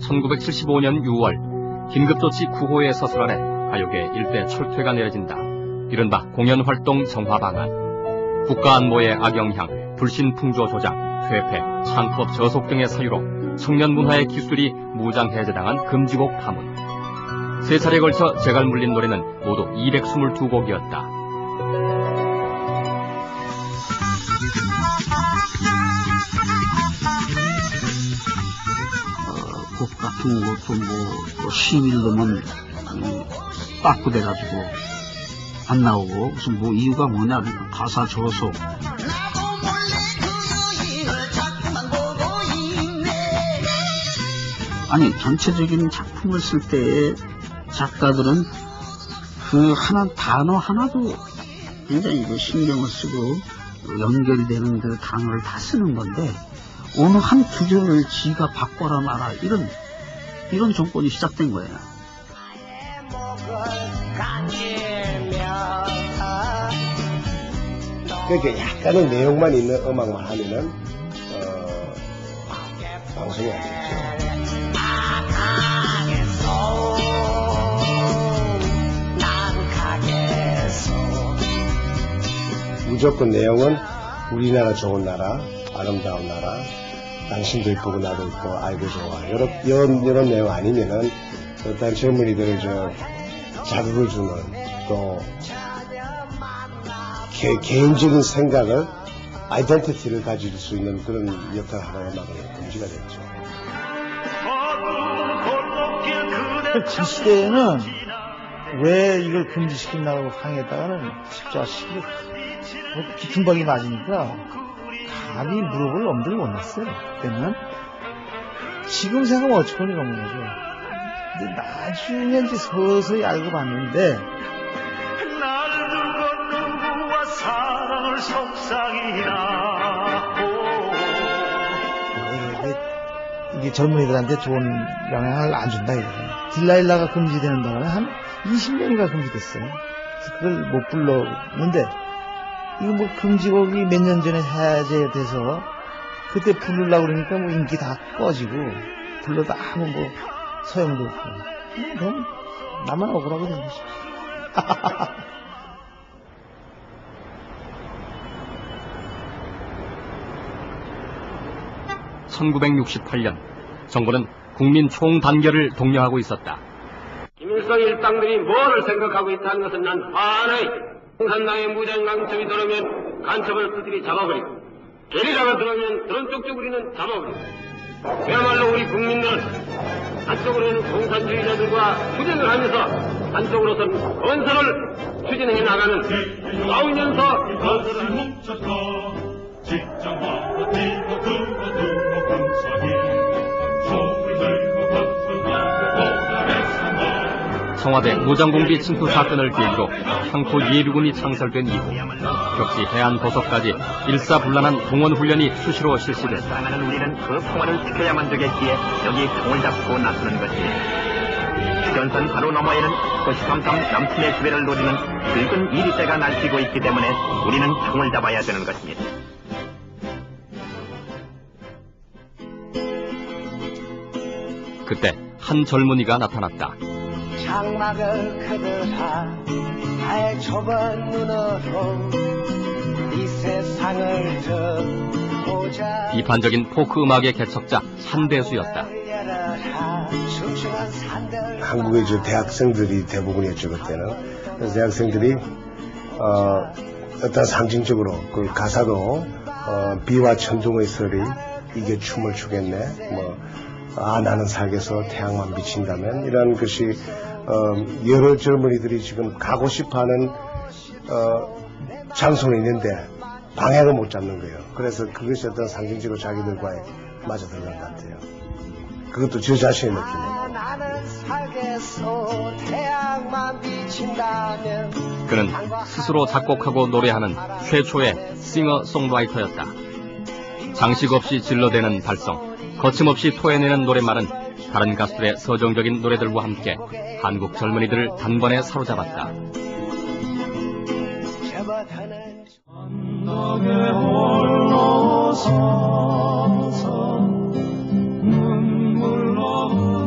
1975년 6월 긴급조치 9호에 서술하래 가요계 일대 철퇴가 내려진다. 이른바 공연활동 정화 방안. 국가안보의 악영향, 불신풍조 조작, 퇴폐, 창법 저속 등의 사유로 청년 문화의 기술이 무장해제당한 금지곡 파문. 세 차례에 걸쳐 재갈 물린 노래는 모두 222곡이었다. 곡 같은 것도 뭐 10일 넘으면 빠꾸돼가지고 안 나오고 무슨 뭐 이유가 뭐냐 그러니까 가사 저서 아니 전체적인 작품을 쓸 때에 작가들은 그 하나 단어 하나도 굉장히 신경을 쓰고 연결이 되는 그 단어를 다 쓰는 건데 어느 한 구절을 지가 바꿔라 마라 이런 정권이 시작된 거예요. 그러니까 약간의 내용만 있는 음악만 하면은 방송이 안 되죠. 무조건 내용은 우리나라 좋은 나라, 아름다운 나라, 당신도 이쁘고 나도 이쁘고 아이고 좋아 이런 내용 아니면은 일단 젊은이들을 자극을 주는 또 개인적인 생각을 아이덴티티를 가질 수 있는 그런 역할을 하는 음악은 금지가 됐죠. 그 시대에는 왜 이걸 금지시킨다고 항의했다가는 자식이 깊은 박이 맞으니까 감히 무릎을 엄두를 못 냈어요. 그때는 지금 생각하면 어처구니가 없는 거죠. 근데 나중에 이제 서서히 알고 봤는데 이게 젊은이들한테 좋은 영향을 안 준다 이거예요. 딜라일라가 금지되는 동안에 한 20년이가 금지됐어요. 그래서 그걸 못 불렀는데 이거 뭐 금지곡이 몇 년 전에 해제돼서 그때 부르려고 그러니까 뭐 인기 다 꺼지고 불러도 아무 뭐 소용도 없고 그럼 나만 억울하게 된 거죠. 1968년 정부는 국민 총단결을 독려하고 있었다. 김일성 일당들이 뭐를 생각하고 있다는 것은 난 환하이 공산당의 무장 강첩이 들어오면 간첩을 두드리 잡아버리고 게리라가 들어오면 드론 쪽쪽 우리는 잡아버리고 그야말로 우리 국민들은 한쪽으로는 공산주의자들과 투쟁을 하면서 한쪽으로서는 건설을 추진해 나가는 4~5년서 건설을 뭉쳤다. 직장과 뛰고 두고 군사기 청와대 무장공비 침투 사건을 계기로 향토 예비군이 창설된 이후 격시 해안도서까지 일사불란한 동원훈련이 수시로 실시됐다. 우리는 그 평화를 지켜야만 되겠기에 여기 총을 잡고 나서는 것입니다. 휴전선 바로 너머에는 호시탐탐 남친의 지배를 노리는 붉은 이리떼가 날뛰고 있기 때문에 우리는 총을 잡아야 되는 것입니다. 그때 한 젊은이가 나타났다. 장막을 그들아 나의 좁은 눈으로 이 세상을 보자. 비판적인 포크 음악의 개척자 한대수였다. 한국의 대학생들이 대부분이었죠 그때는. 그래서 대학생들이 어떤 상징적으로 그 가사도 비와 천둥의 소리 이게 춤을 추겠네 나는 살겠어 태양만 비친다면 이런 것이 여러 젊은이들이 지금 가고 싶어하는 장소는 있는데 방향을 못 잡는 거예요. 그래서 그것이 어떤 상징적으로 자기들과의 맞아들는 것 같아요. 그것도 저 자신의 느낌이에요. 그는 스스로 작곡하고 노래하는 최초의 싱어송라이터였다. 장식 없이 질러대는 발성, 거침없이 토해내는 노랫말은 다른 가수들의 서정적인 노래들과 함께 한국 젊은이들을 단번에 사로잡았다. 눈물로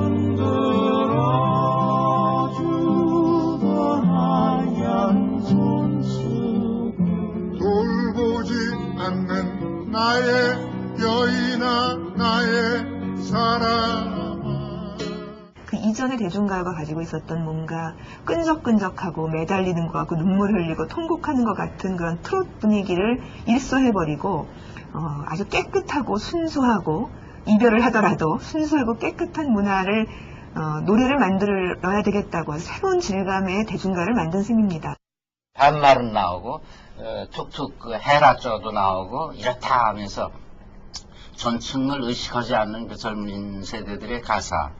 나의 여인아 나의 사랑아. 그 이전의 대중가요가 가지고 있었던 뭔가 끈적끈적하고 매달리는 것 같고 눈물 흘리고 통곡하는 것 같은 그런 트롯 분위기를 일소해버리고 아주 깨끗하고 순수하고 이별을 하더라도 순수하고 깨끗한 문화를 노래를 만들어야 되겠다고 새로운 질감의 대중가요를 만든 셈입니다. 반말은 나오고 툭툭 그 헤라조도 나오고 이렇다 하면서 전층을 의식하지 않는 그 젊은 세대들의 가사.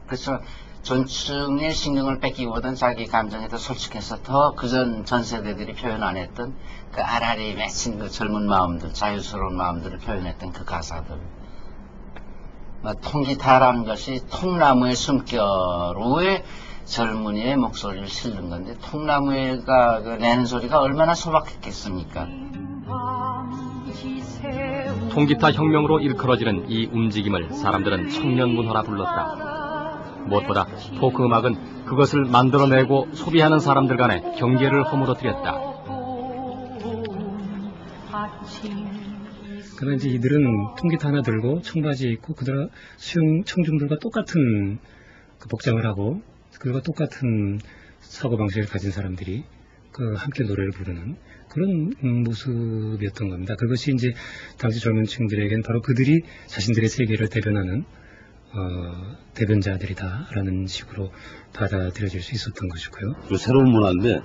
그래서 전층의 신경을 뺏기보다는 자기 감정에 더 솔직해서 더 그전 전 세대들이 표현 안 했던 그 알알이 맺힌 그 젊은 마음들, 자유스러운 마음들을 표현했던 그 가사들. 통기타라는 것이 통나무의 숨결로의 젊은이의 목소리를 실는 건데 통나무가 내는 소리가 얼마나 소박했겠습니까? 통기타 혁명으로 일컬어지는 이 움직임을 사람들은 청년 문화라 불렀다. 무엇보다 포크 음악은 그것을 만들어내고 소비하는 사람들 간의 경계를 허물어뜨렸다. 그러나 이제 이들은 통기타 하나 들고 청바지 입고 그들 수영 청중들과 똑같은 그 복장을 하고 그들과 똑같은 사고방식을 가진 사람들이 그 함께 노래를 부르는 그런 모습이었던 겁니다. 그것이 이제 당시 젊은 층들에겐 바로 그들이 자신들의 세계를 대변하는 대변자들이다라는 식으로 받아들여질 수 있었던 것이고요. 그리고 새로운 문화인데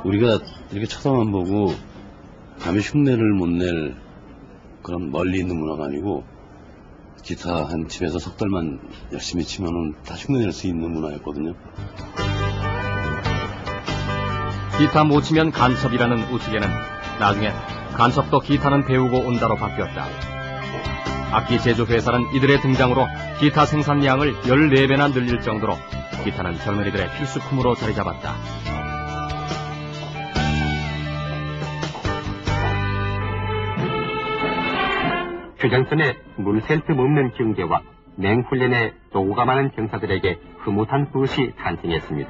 우리가 이렇게 쳐다만 보고 감히 흉내를 못 낼 그런 멀리 있는 문화가 아니고 기타 한 집에서 석 달만 열심히 치면은 다 흉내낼 수 있는 문화였거든요. 기타 못 치면 간첩이라는 우스개는 나중에 간첩도 기타는 배우고 온다로 바뀌었다. 악기 제조 회사는 이들의 등장으로 기타 생산량을 14배나 늘릴 정도로 기타는 젊은이들의 필수품으로 자리 잡았다. 휴전선의 물샐 틈 없는 경계와 맹훈련에 도구가 많은 병사들에게 흐뭇한 붓이 탄생했습니다.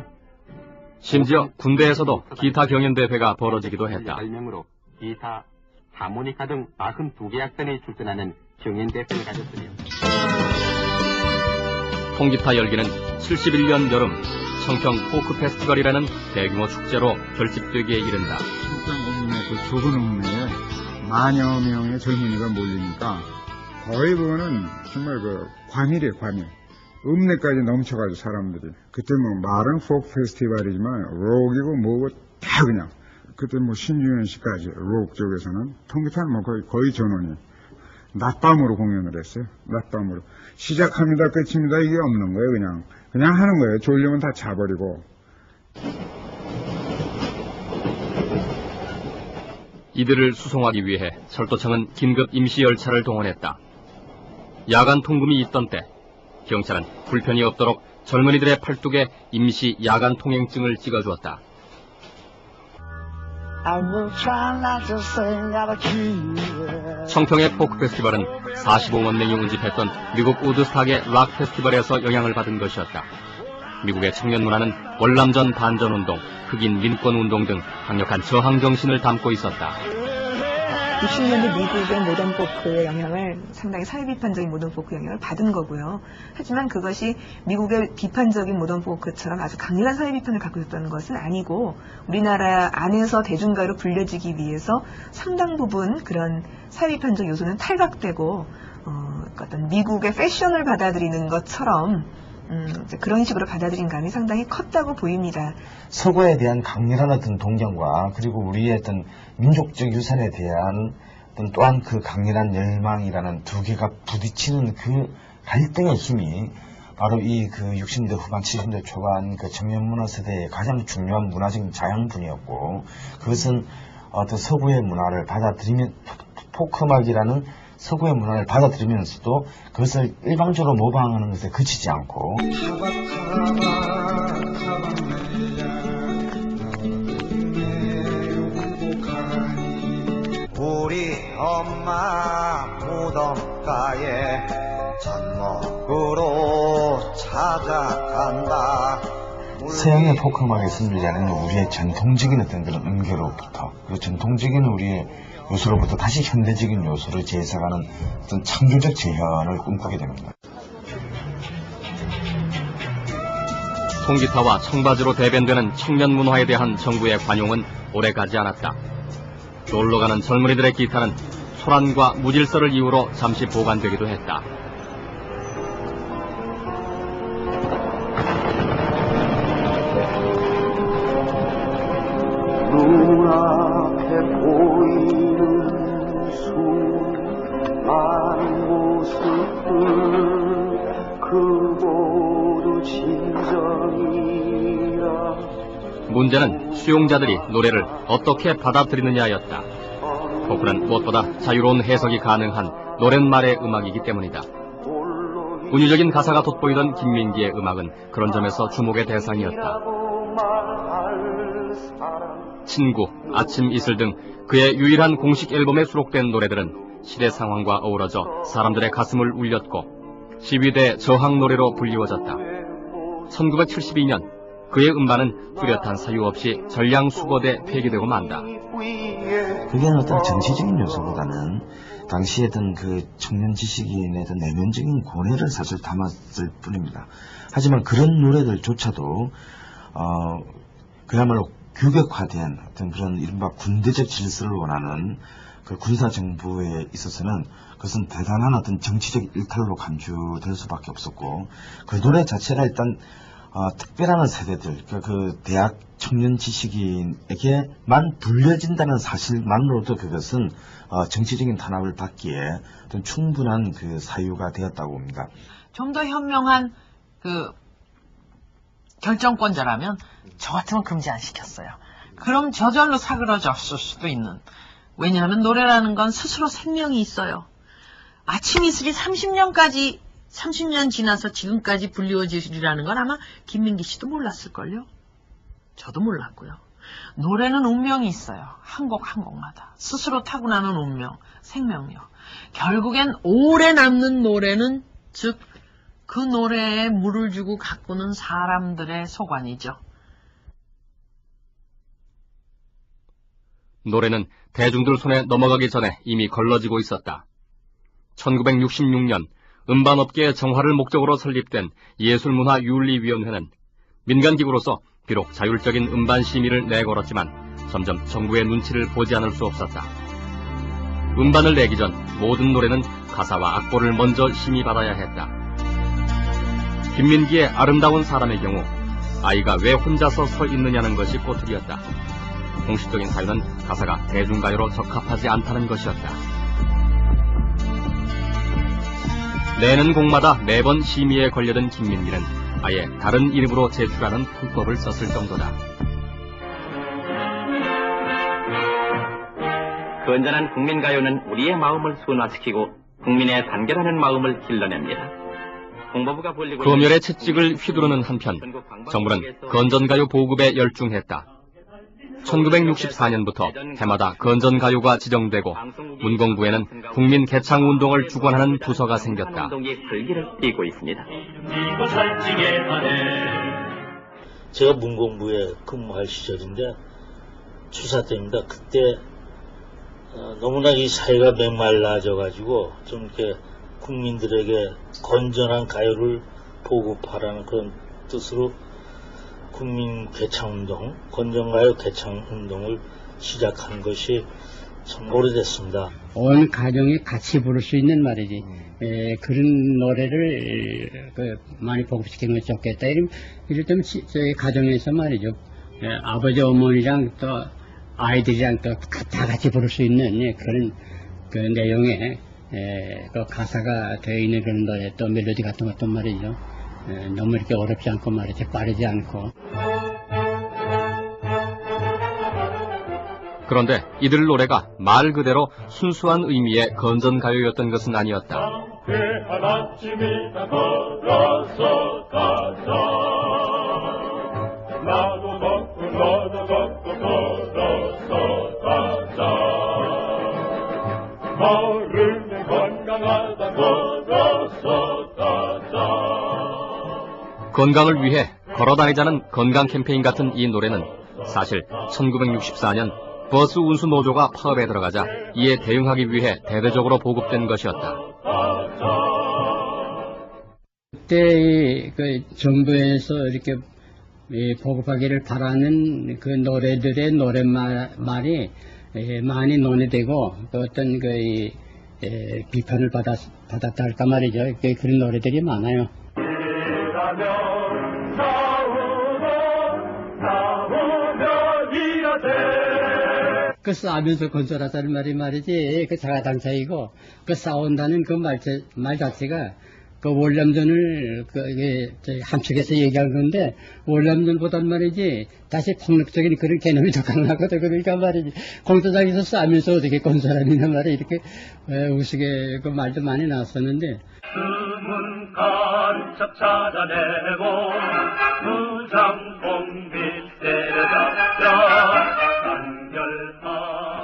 심지어 군대에서도 기타 경연대회가 벌어지기도 했다. 발명으로 기타, 하모니카 등 92개 악단이 출전하는 경연대회를 가졌으며 통기타 열기는 71년 여름 청평 포크 페스티벌이라는 대규모 축제로 결집되기에 이른다. 청평 그 좁은 읍내에 만여 명의 젊은이가 몰리니까 거의 그거는 정말 그 과밀이에요, 과밀. 읍내까지 넘쳐가지고 사람들이. 그때 뭐 말은 포크 페스티벌이지만 록이고 뭐고 다 그냥. 그때 뭐 신중현 씨까지 록 쪽에서는 통기타는 뭐 거의 전원이 낮밤으로 공연을 했어요. 낮밤으로. 시작합니다, 끝입니다 이게 없는 거예요. 그냥 하는 거예요. 졸리면 다 자버리고. 이들을 수송하기 위해 철도청은 긴급 임시열차를 동원했다. 야간 통금이 있던 때 경찰은 불편이 없도록 젊은이들의 팔뚝에 임시 야간 통행증을 찍어주었다. 청평의 포크 페스티벌은 45만 명이 운집했던 미국 우드스탁의 락 페스티벌에서 영향을 받은 것이었다. 미국의 청년 문화는 월남전 반전운동, 흑인 민권운동 등 강력한 저항 정신을 담고 있었다. 60년대 미국의 모던 포크의 영향을 상당히 사회 비판적인 모던 포크 영향을 받은 거고요. 하지만 그것이 미국의 비판적인 모던 포크처럼 아주 강렬한 사회 비판을 갖고 있었던 것은 아니고 우리나라 안에서 대중가요로 불려지기 위해서 상당 부분 그런 사회 비판적 요소는 탈각되고 어떤 미국의 패션을 받아들이는 것처럼 그런 식으로 받아들인 감이 상당히 컸다고 보입니다. 서구에 대한 강렬한 어떤 동경과 그리고 우리의 어떤 민족적 유산에 대한 어떤 또한 그 강렬한 열망이라는 두 개가 부딪히는 그 갈등의 힘이 바로 이 그 60년대 후반 70년대 초반 그 청년 문화 세대의 가장 중요한 문화적인 자양분이었고 그것은 어떤 서구의 문화를 받아들이면 포크 음악이라는 서구의 문화를 받아들이면서도 그것을 일방적으로 모방하는 것에 그치지 않고 우리 엄마 무덤가에 젖 먹으러 찾아간다. 서양의 포크 음악에 승리하지 않은 우리의 전통적인 어떤 그런 음계로부터, 그 전통적인 우리의 요소로부터 다시 현대적인 요소를 재해석하는 어떤 창조적 재현을 꿈꾸게 됩니다. 통기타와 청바지로 대변되는 청년 문화에 대한 정부의 관용은 오래가지 않았다. 놀러가는 젊은이들의 기타는 소란과 무질서를 이유로 잠시 보관되기도 했다. 눈앞에 보이는 수많은 모습들 그 모두 진정이야. 문제는 수용자들이 노래를 어떻게 받아들이느냐였다. 포크는 무엇보다 자유로운 해석이 가능한 노랫말의 음악이기 때문이다. 운유적인 가사가 돋보이던 김민기의 음악은 그런 점에서 주목의 대상이었다. 친구, 아침 이슬 등 그의 유일한 공식 앨범에 수록된 노래들은 시대 상황과 어우러져 사람들의 가슴을 울렸고 시위대 저항 노래로 불리워졌다. 1972년 그의 음반은 뚜렷한 사유 없이 전량수거돼 폐기되고 만다. 그게 어떤 정치적인 요소보다는 당시에 어떤 그 청년 지식인의 어떤 내면적인 고뇌를 사실 담았을 뿐입니다. 하지만 그런 노래들조차도 그야말로 규격화된 어떤 그런 이른바 군대적 질서를 원하는 그 군사정부에 있어서는 그것은 대단한 어떤 정치적 일탈로 간주될 수밖에 없었고, 그 노래 자체가 일단 특별한 세대들, 그 대학 청년 지식인에게만 불려진다는 사실만으로도 그것은 정치적인 탄압을 받기에 어떤 충분한 그 사유가 되었다고 봅니다. 좀 더 현명한 그 결정권자라면 저 같으면 금지 안 시켰어요. 그럼 저절로 사그러졌을 수도 있는. 왜냐하면 노래라는 건 스스로 생명이 있어요. 아침 이슬이 30년 지나서 지금까지 불리워지리라는 건 아마 김민기 씨도 몰랐을걸요. 저도 몰랐고요. 노래는 운명이 있어요. 한 곡 한 곡마다. 스스로 타고나는 운명, 생명력. 결국엔 오래 남는 노래는 즉 그 노래에 물을 주고 가꾸는 사람들의 소관이죠. 노래는 대중들 손에 넘어가기 전에 이미 걸러지고 있었다. 1966년 음반업계의 정화를 목적으로 설립된 예술문화윤리위원회는 민간기구로서 비록 자율적인 음반 심의를 내걸었지만 점점 정부의 눈치를 보지 않을 수 없었다. 음반을 내기 전 모든 노래는 가사와 악보를 먼저 심의받아야 했다. 김민기의 아름다운 사람의 경우 아이가 왜 혼자서 서 있느냐는 것이 꼬투리였다. 공식적인 사유는 가사가 대중가요로 적합하지 않다는 것이었다. 내는 곡마다 매번 심의에 걸려든 김민기는 아예 다른 이름으로 제출하는 풀법을 썼을 정도다. 건전한 국민가요는 우리의 마음을 순화시키고 국민의 단결하는 마음을 길러냅니다. 검열의 채찍을 휘두르는 한편 정부는 건전가요 보급에 열중했다. 1964년부터 해마다 건전가요가 지정되고 문공부에는 국민 개창운동을 주관하는 부서가 생겼다. 제가 문공부에 근무할 시절인데 추사 때입니다. 그때 너무나 이 사회가 메말라져가지고 좀 이렇게 국민들에게 건전한 가요를 보급하라는 그런 뜻으로 국민 개창운동, 건전가요 개창운동을 시작한 것이 참 오래됐습니다. 온 가정이 같이 부를 수 있는 말이지. 그런 노래를 많이 보급시키는 것이 좋겠다. 이럴 때면 저희 가정에서 말이죠. 아버지, 어머니랑 또 아이들이랑 또 다 같이 부를 수 있는 그런 그 내용의 그 가사가 되어 있는 그런 노래, 또 멜로디 같은 것도 말이죠. 너무 이렇게 어렵지 않고 말이죠. 빠르지 않고. 그런데 이들 노래가 말 그대로 순수한 의미의 건전가요였던 것은 아니었다. 걸어서 가자. 나도 걷고 너도 걷고 걸어서 가자. 걸음에 건강하다 걸어서 가자. 건강을 위해 걸어다니자는 건강 캠페인 같은 이 노래는 사실 1964년 버스 운수 노조가 파업에 들어가자 이에 대응하기 위해 대대적으로 보급된 것이었다. 그때 그 정부에서 이렇게 보급하기를 바라는 그 노래들의 노랫말이 많이 논의되고 그 어떤 그 비판을 받았다 할까 말이죠. 그런 노래들이 많아요. 그 싸우면서 건설하자는 말이 말이지 그 자가당착이고 그 싸운다는 그 말 자체가 그 월남전을 함축해서 얘기한 건데 월남전보단 말이지 다시 폭력적인 그런 개념이 더 강하거든. 그러니까 말이지 공사장에서 싸우면서 어떻게 건설하느냐 말이 이렇게 우스개 그 말도 많이 나왔었는데. 숨은 간첩 찾아내고 무장봉 빛대잡자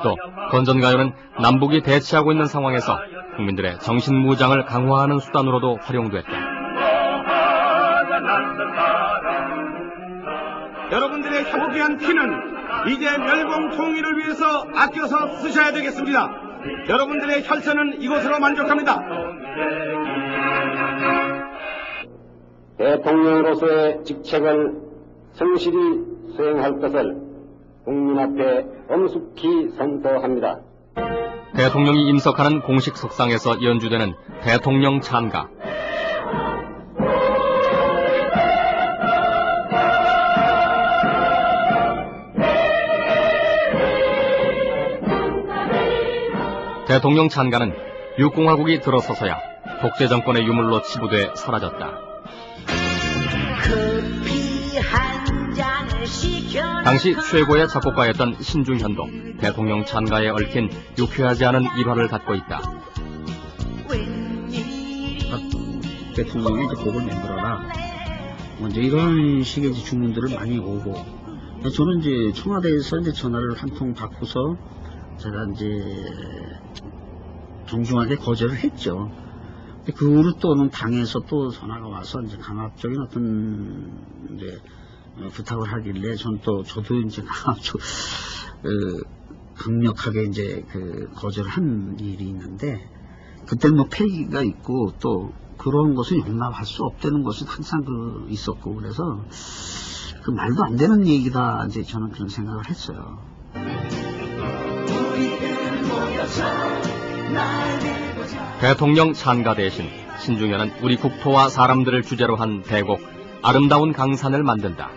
또 건전가요는 남북이 대치하고 있는 상황에서 국민들의 정신무장을 강화하는 수단으로도 활용됐다. 여러분들의 행복한 피는 이제 멸공 통일을 위해서 아껴서 쓰셔야 되겠습니다. 여러분들의 혈세는 이곳으로 만족합니다. 대통령으로서의 직책을 성실히 수행할 것을 국민 앞에 엄숙히 선포합니다. 대통령이 임석하는 공식 석상에서 연주되는 대통령 찬가. 대통령 찬가는 육공화국이 들어서서야 독재 정권의 유물로 치부돼 사라졌다. 당시 최고의 작곡가였던 신중현도 대통령 찬가에 얽힌 유쾌하지 않은 일화를 갖고 있다. 대통령이 이제 곡을 만들어라. 먼저 이런 식의 주문들을 많이 오고, 저는 이제 청와대에서 이제 전화를 한 통 받고서 제가 이제 정중하게 거절을 했죠. 근데 그 후로 또는 당에서 또 전화가 와서 이제 강압적인 어떤 이제 부탁을 하길래 저도 이제 강력하게 이제 거절을 한 일이 있는데, 그때 뭐 폐기가 있고 또 그런 것을 용납할 수 없다는 것은 항상 있었고, 그래서 그 말도 안 되는 얘기다 이제 저는 그런 생각을 했어요. 대통령 찬가 대신 신중현은 우리 국토와 사람들을 주제로 한 대곡 아름다운 강산을 만든다.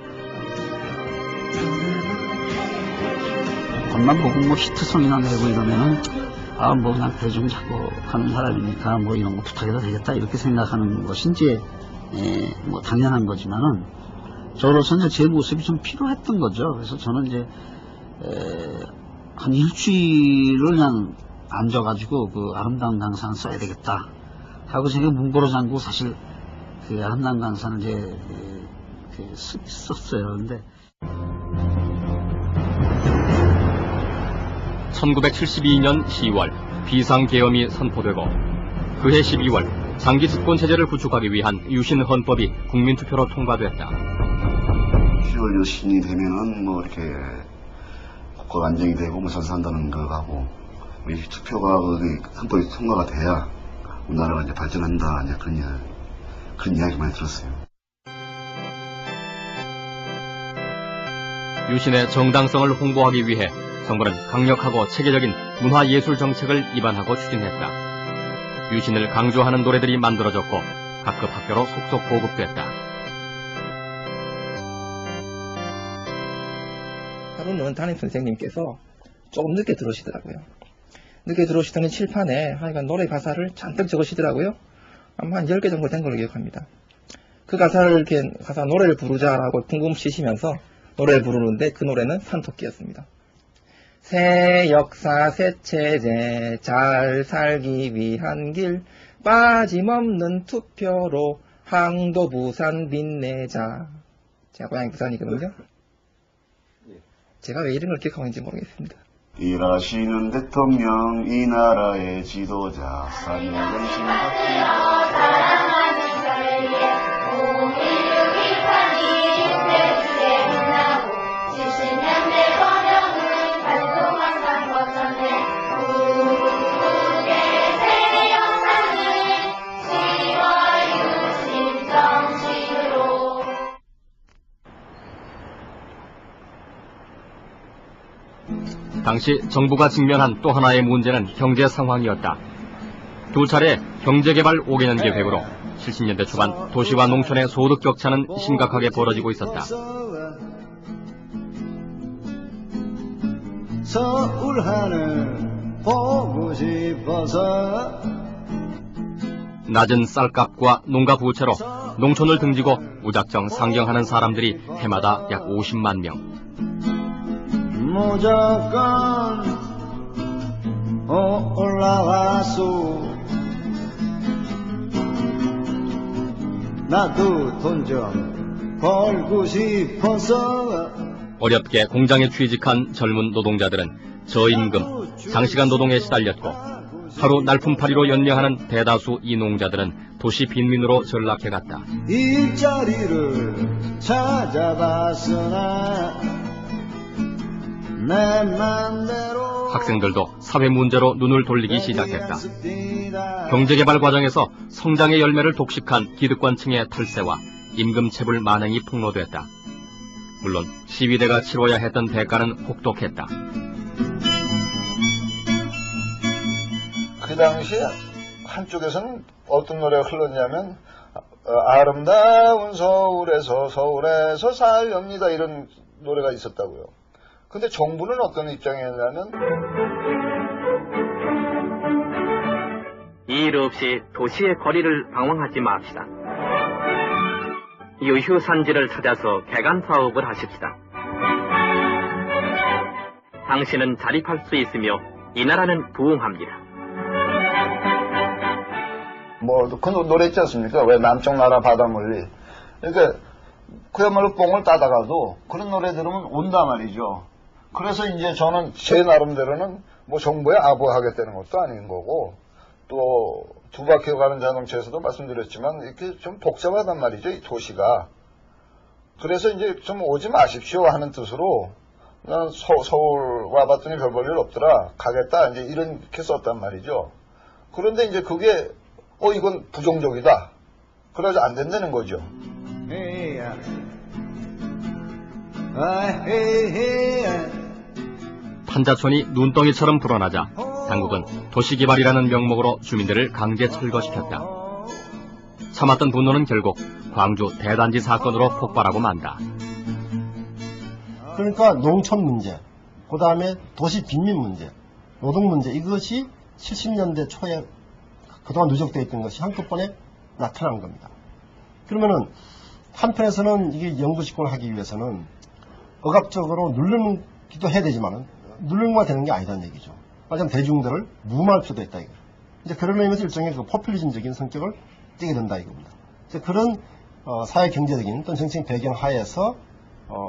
겉만 보고 뭐 히트성이나 내고 이러면은 뭐 그냥 대중 작곡하는 사람이니까 뭐 이런 거 부탁해도 되겠다 이렇게 생각하는 것이 이제 뭐 당연한 거지만은 저로서는 제 모습이 좀 필요했던 거죠. 그래서 저는 이제 한 일주일을 그냥 앉아가지고 그 아름다운 강산을 써야 되겠다 하고 제가 문고로 잠고 사실 그 아름다운 강산을 이제 썼어요. 근데 1972년 10월 비상계엄이 선포되고 그해 12월 장기 집권체제를 구축하기 위한 유신 헌법이 국민투표로 통과됐다. 10월 유신이 되면은 뭐 이렇게 국가가 안정이 되고 뭐 잘 산다는 거하고 이 투표가 헌법이 통과가 돼야 우리나라가 이제 발전한다 이제 그런 이야기 많이 들었어요. 유신의 정당성을 홍보하기 위해 정부는 강력하고 체계적인 문화예술 정책을 입안하고 추진했다. 유신을 강조하는 노래들이 만들어졌고 각급 학교로 속속 보급됐다. 하루는 담임 선생님께서 조금 늦게 들어오시더라고요. 늦게 들어오시더니 칠판에 하여간 노래 가사를 잔뜩 적으시더라고요. 아마 한 10개 정도 된 걸로 기억합니다. 그 가사를 가사 노래를 부르자라고 궁금시시면서 노래를 부르는데 그 노래는 산토끼였습니다. 새 역사 새 체제 잘 살기 위한 길 빠짐없는 투표로 항도 부산 빛내자. 제가 고향이 부산이거든요. 제가 왜 이런 걸 기억하고 있는지 모르겠습니다. 일하시는 대통령 이 나라의 지도자 산여정신 사랑하는 자에게 5.16 182 당시 정부가 직면한 또 하나의 문제는 경제 상황이었다. 두 차례 경제개발 5개년 계획으로 70년대 초반 도시와 농촌의 소득 격차는 심각하게 벌어지고 있었다. 서울 하늘 보고 싶어서 낮은 쌀값과 농가 부채로 농촌을 등지고 무작정 상경하는 사람들이 해마다 약 50만 명. 무조건 올라와서 나도 돈 좀 벌고 싶어서. 어렵게 공장에 취직한 젊은 노동자들은 저임금, 장시간 노동에 시달렸고 하루 날품팔이로 연명하는 대다수 이농자들은 도시 빈민으로 전락해갔다. 일자리를 찾아봤으나 내 맘대로. 학생들도 사회 문제로 눈을 돌리기 시작했다. 경제개발 과정에서 성장의 열매를 독식한 기득권층의 탈세와 임금체불 만행이 폭로됐다. 물론 시위대가 치러야 했던 대가는 혹독했다. 그 당시에 한쪽에서는 어떤 노래가 흘렀냐면 아름다운 서울에서 살렵니다 이런 노래가 있었다고요. 근데 정부는 어떤 입장이었냐면 일 없이 도시의 거리를 방황하지 맙시다. 유휴산지를 찾아서 개간 사업을 하십시다. 당신은 자립할 수 있으며 이 나라는 부흥합니다. 뭐 그 노래 있지 않습니까? 왜 남쪽 나라 바다 멀리. 그러니까 그야말로 뽕을 따다가도 그런 노래 들으면 온다 말이죠. 그래서 이제 저는 제 나름대로는 뭐 정부에 아부하겠다는 것도 아닌 거고 또 두 바퀴 가는 자동차에서도 말씀드렸지만 이렇게 좀 복잡하단 말이죠, 이 도시가. 그래서 이제 좀 오지 마십시오 하는 뜻으로 난 서울 와봤더니 별 볼 일 없더라, 가겠다, 이제 이렇게 썼단 말이죠. 그런데 이제 그게 이건 부정적이다. 그래서 안 된다는 거죠. 판자촌이 눈덩이처럼 불어나자 당국은 도시개발이라는 명목으로 주민들을 강제 철거시켰다. 참았던 분노는 결국 광주 대단지 사건으로 폭발하고 만다. 그러니까 농촌 문제, 그 다음에 도시 빈민 문제, 노동 문제, 이것이 70년대 초에 그동안 누적되어 있던 것이 한꺼번에 나타난 겁니다. 그러면은 한편에서는 이게 영구집권을 하기 위해서는 억압적으로 누르기도 해야 되지만은 누르기만 되는 게 아니다는 얘기죠. 말하자면 대중들을 무마할 필요도 있다 이거. 이제 그런 의미에서 일종의 그 포퓰리즘적인 성격을 띠게 된다 이겁니다. 이제 그런 사회 경제적인 또는 정치적 배경 하에서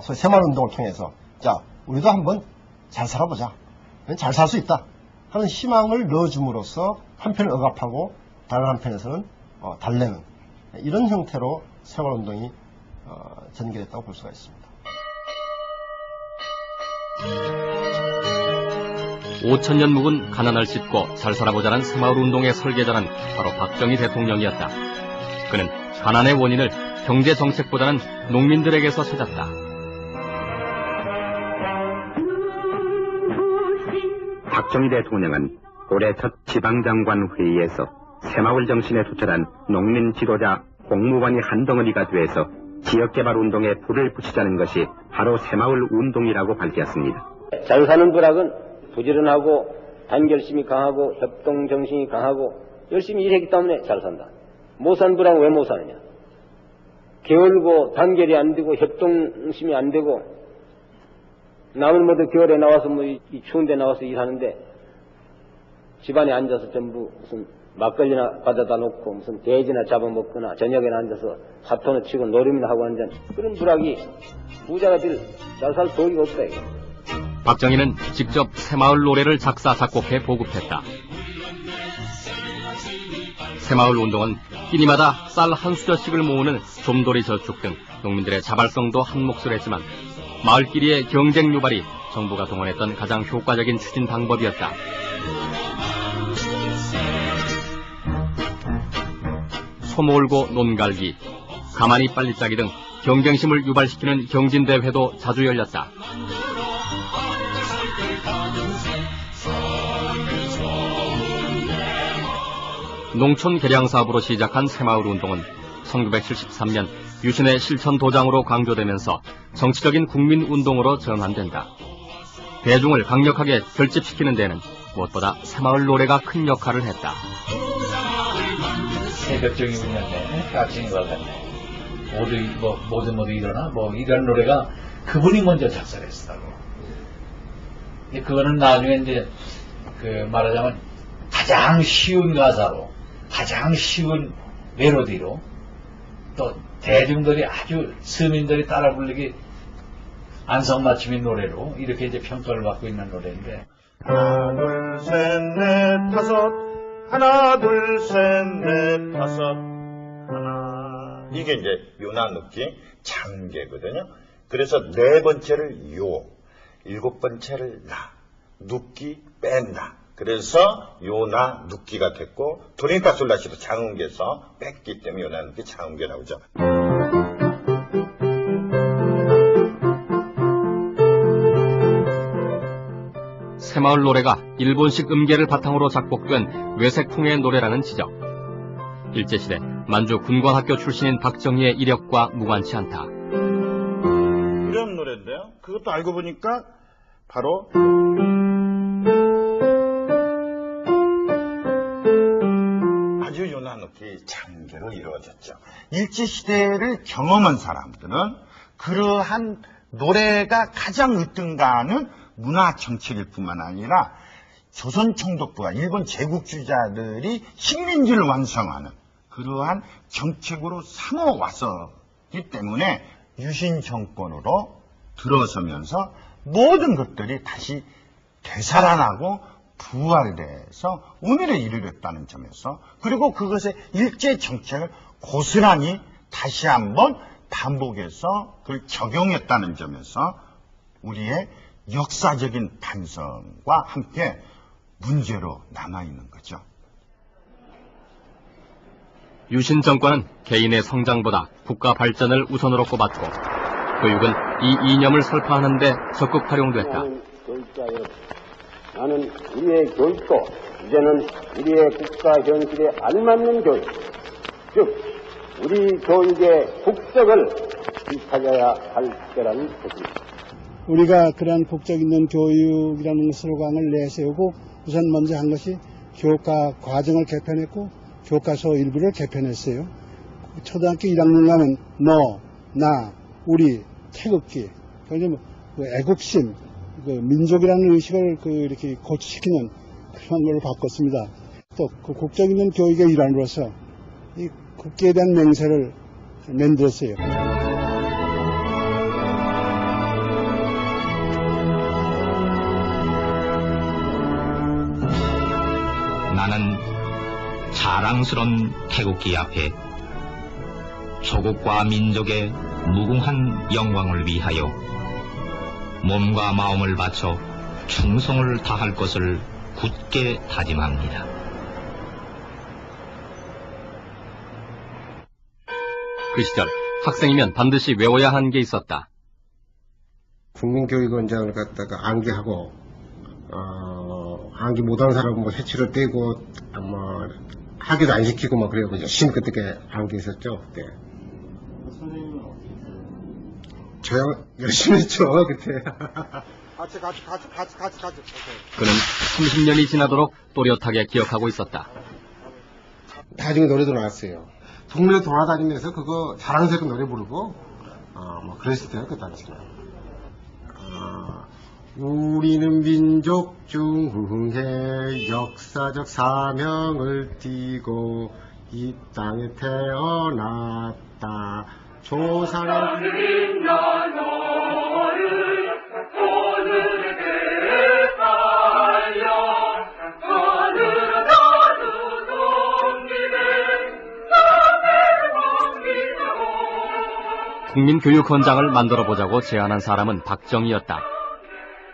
소위 새마을운동을 통해서 자 우리도 한번 잘 살아보자, 잘 살 수 있다 하는 희망을 넣어줌으로써 한편을 억압하고 다른 한편에서는 달래는 이런 형태로 새마을운동이 전개됐다고 볼 수가 있습니다. 5천년 묵은 가난을 씻고 잘 살아보자는 새마을운동의 설계자는 바로 박정희 대통령이었다. 그는 가난의 원인을 경제정책보다는 농민들에게서 찾았다. 박정희 대통령은 올해 첫 지방장관 회의에서 새마을 정신에 투철한 농민 지도자 공무원이 한 덩어리가 돼서 지역개발 운동에 불을 붙이자는 것이 바로 새마을 운동이라고 밝혔습니다. 잘 사는 부락은 부지런하고 단결심이 강하고 협동정신이 강하고 열심히 일했기 때문에 잘 산다. 못 산 부락은 왜 못 사느냐. 게을고 단결이 안 되고 협동심이 안 되고 남은 모두 겨울에 나와서 이 추운 데 나와서 일하는데 집안에 앉아서 전부 무슨 막걸리나 가져다 놓고 무슨 돼지나 잡아먹거나 저녁에나 앉아서 사토나 치고 노름이나 하고 앉은 그런 부락이 부자가 잘 살 도리가 없다 이거. 박정희는 직접 새마을 노래를 작사 작곡해 보급했다. 새마을 운동은 끼니마다 쌀 한 수저씩을 모으는 좀돌이 저축 등 농민들의 자발성도 한 몫을 했지만 마을끼리의 경쟁 유발이 정부가 동원했던 가장 효과적인 추진 방법이었다. 소 몰고 논 갈기, 가만히 빨리 짜기 등 경쟁심을 유발시키는 경진대회도 자주 열렸다. 농촌 개량 사업으로 시작한 새마을 운동은 1973년 유신의 실천 도장으로 강조되면서 정치적인 국민 운동으로 전환된다. 대중을 강력하게 결집시키는 데는 무엇보다 새마을 노래가 큰 역할을 했다. 새벽적인 운명에 아침인 것 같네. 모두 일어나 이런 노래가 그분이 먼저 작사했다고. 그거는 나중에 이제 말하자면 가장 쉬운 가사로, 가장 쉬운 멜로디로, 또 대중들이 아주 서민들이 따라 부르기 안성맞춤인 노래로 이렇게 이제 평가를 받고 있는 노래인데. 하나 둘 셋 넷 다섯, 하나 둘 셋 넷 다섯, 하나. 이게 이제 요나 눕기 장계거든요. 그래서 네 번째를 요, 일곱 번째를 나, 눕기 뺀다. 그래서 요나 눕기가 됐고, 도레미파솔라시도 장음계에서 뺐기 때문에 요나 눕기 장음계 나오죠. 새마을 노래가 일본식 음계를 바탕으로 작곡된 외색풍의 노래라는 지적. 일제시대 만주 군관학교 출신인 박정희의 이력과 무관치 않다. 이런 노래인데요. 그것도 알고 보니까 바로 아주 요나누키 장계로 이루어졌죠. 일제시대를 경험한 사람들은 그러한 노래가 가장 으뜸가는 문화 정책일 뿐만 아니라 조선 총독부가 일본 제국주의자들이 식민지를 완성하는 그러한 정책으로 삼아왔었기 때문에 유신 정권으로 들어서면서 모든 것들이 다시 되살아나고 부활돼서 오늘에 이르렀다는 점에서, 그리고 그것의 일제 정책을 고스란히 다시 한번 반복해서 그걸 적용했다는 점에서 우리의 역사적인 반성과 함께 문제로 남아있는 거죠. 유신 정권은 개인의 성장보다 국가 발전을 우선으로 꼽았고 교육은 이 이념을 설파하는 데 적극 활용됐다. 교육자 여러분, 나는 우리의 교육도 이제는 우리의 국가 현실에 알맞는 교육, 즉 우리 교육의 국적을 되찾아야 할 때라는 것입니다. 우리가 그러한 국적 있는 교육이라는 슬로건을 내세우고 우선 먼저 한 것이 교과 과정을 개편했고 교과서 일부를 개편했어요. 초등학교 1학년 가면 너, 나, 우리, 태극기, 애국심, 민족이라는 의식을 이렇게 고취시키는 그런 걸로 바꿨습니다. 또 그 국적 있는 교육의 일환으로서 이 국기에 대한 맹세를 만들었어요. 나는 자랑스런 태국기 앞에 조국과 민족의 무궁한 영광을 위하여 몸과 마음을 바쳐 충성을 다할 것을 굳게 다짐합니다. 그 시절 학생이면 반드시 외워야 한 게 있었다. 국민교육원장을 갖다가 암기하고 암기 못하는 사람은 해치를 떼고 하기도 안 시키고 그래요. 열심히 그때 암기했었죠. 그때. 선생님은 어떻게 했어요? 저요? 열심히 했죠 그때. 같이. 그는 30년이 지나도록 또렷하게 기억하고 있었다. 나중에 노래도 나왔어요. 동네 돌아다니면서 그거 자랑스러운 노래 부르고 그랬을 때요 그 당시에. 우리는 민족 중흥의 역사적 사명을 띠고 이 땅에 태어났다. 조상의 국민교육원장을 만들어보자고 제안한 사람은 박정희였다.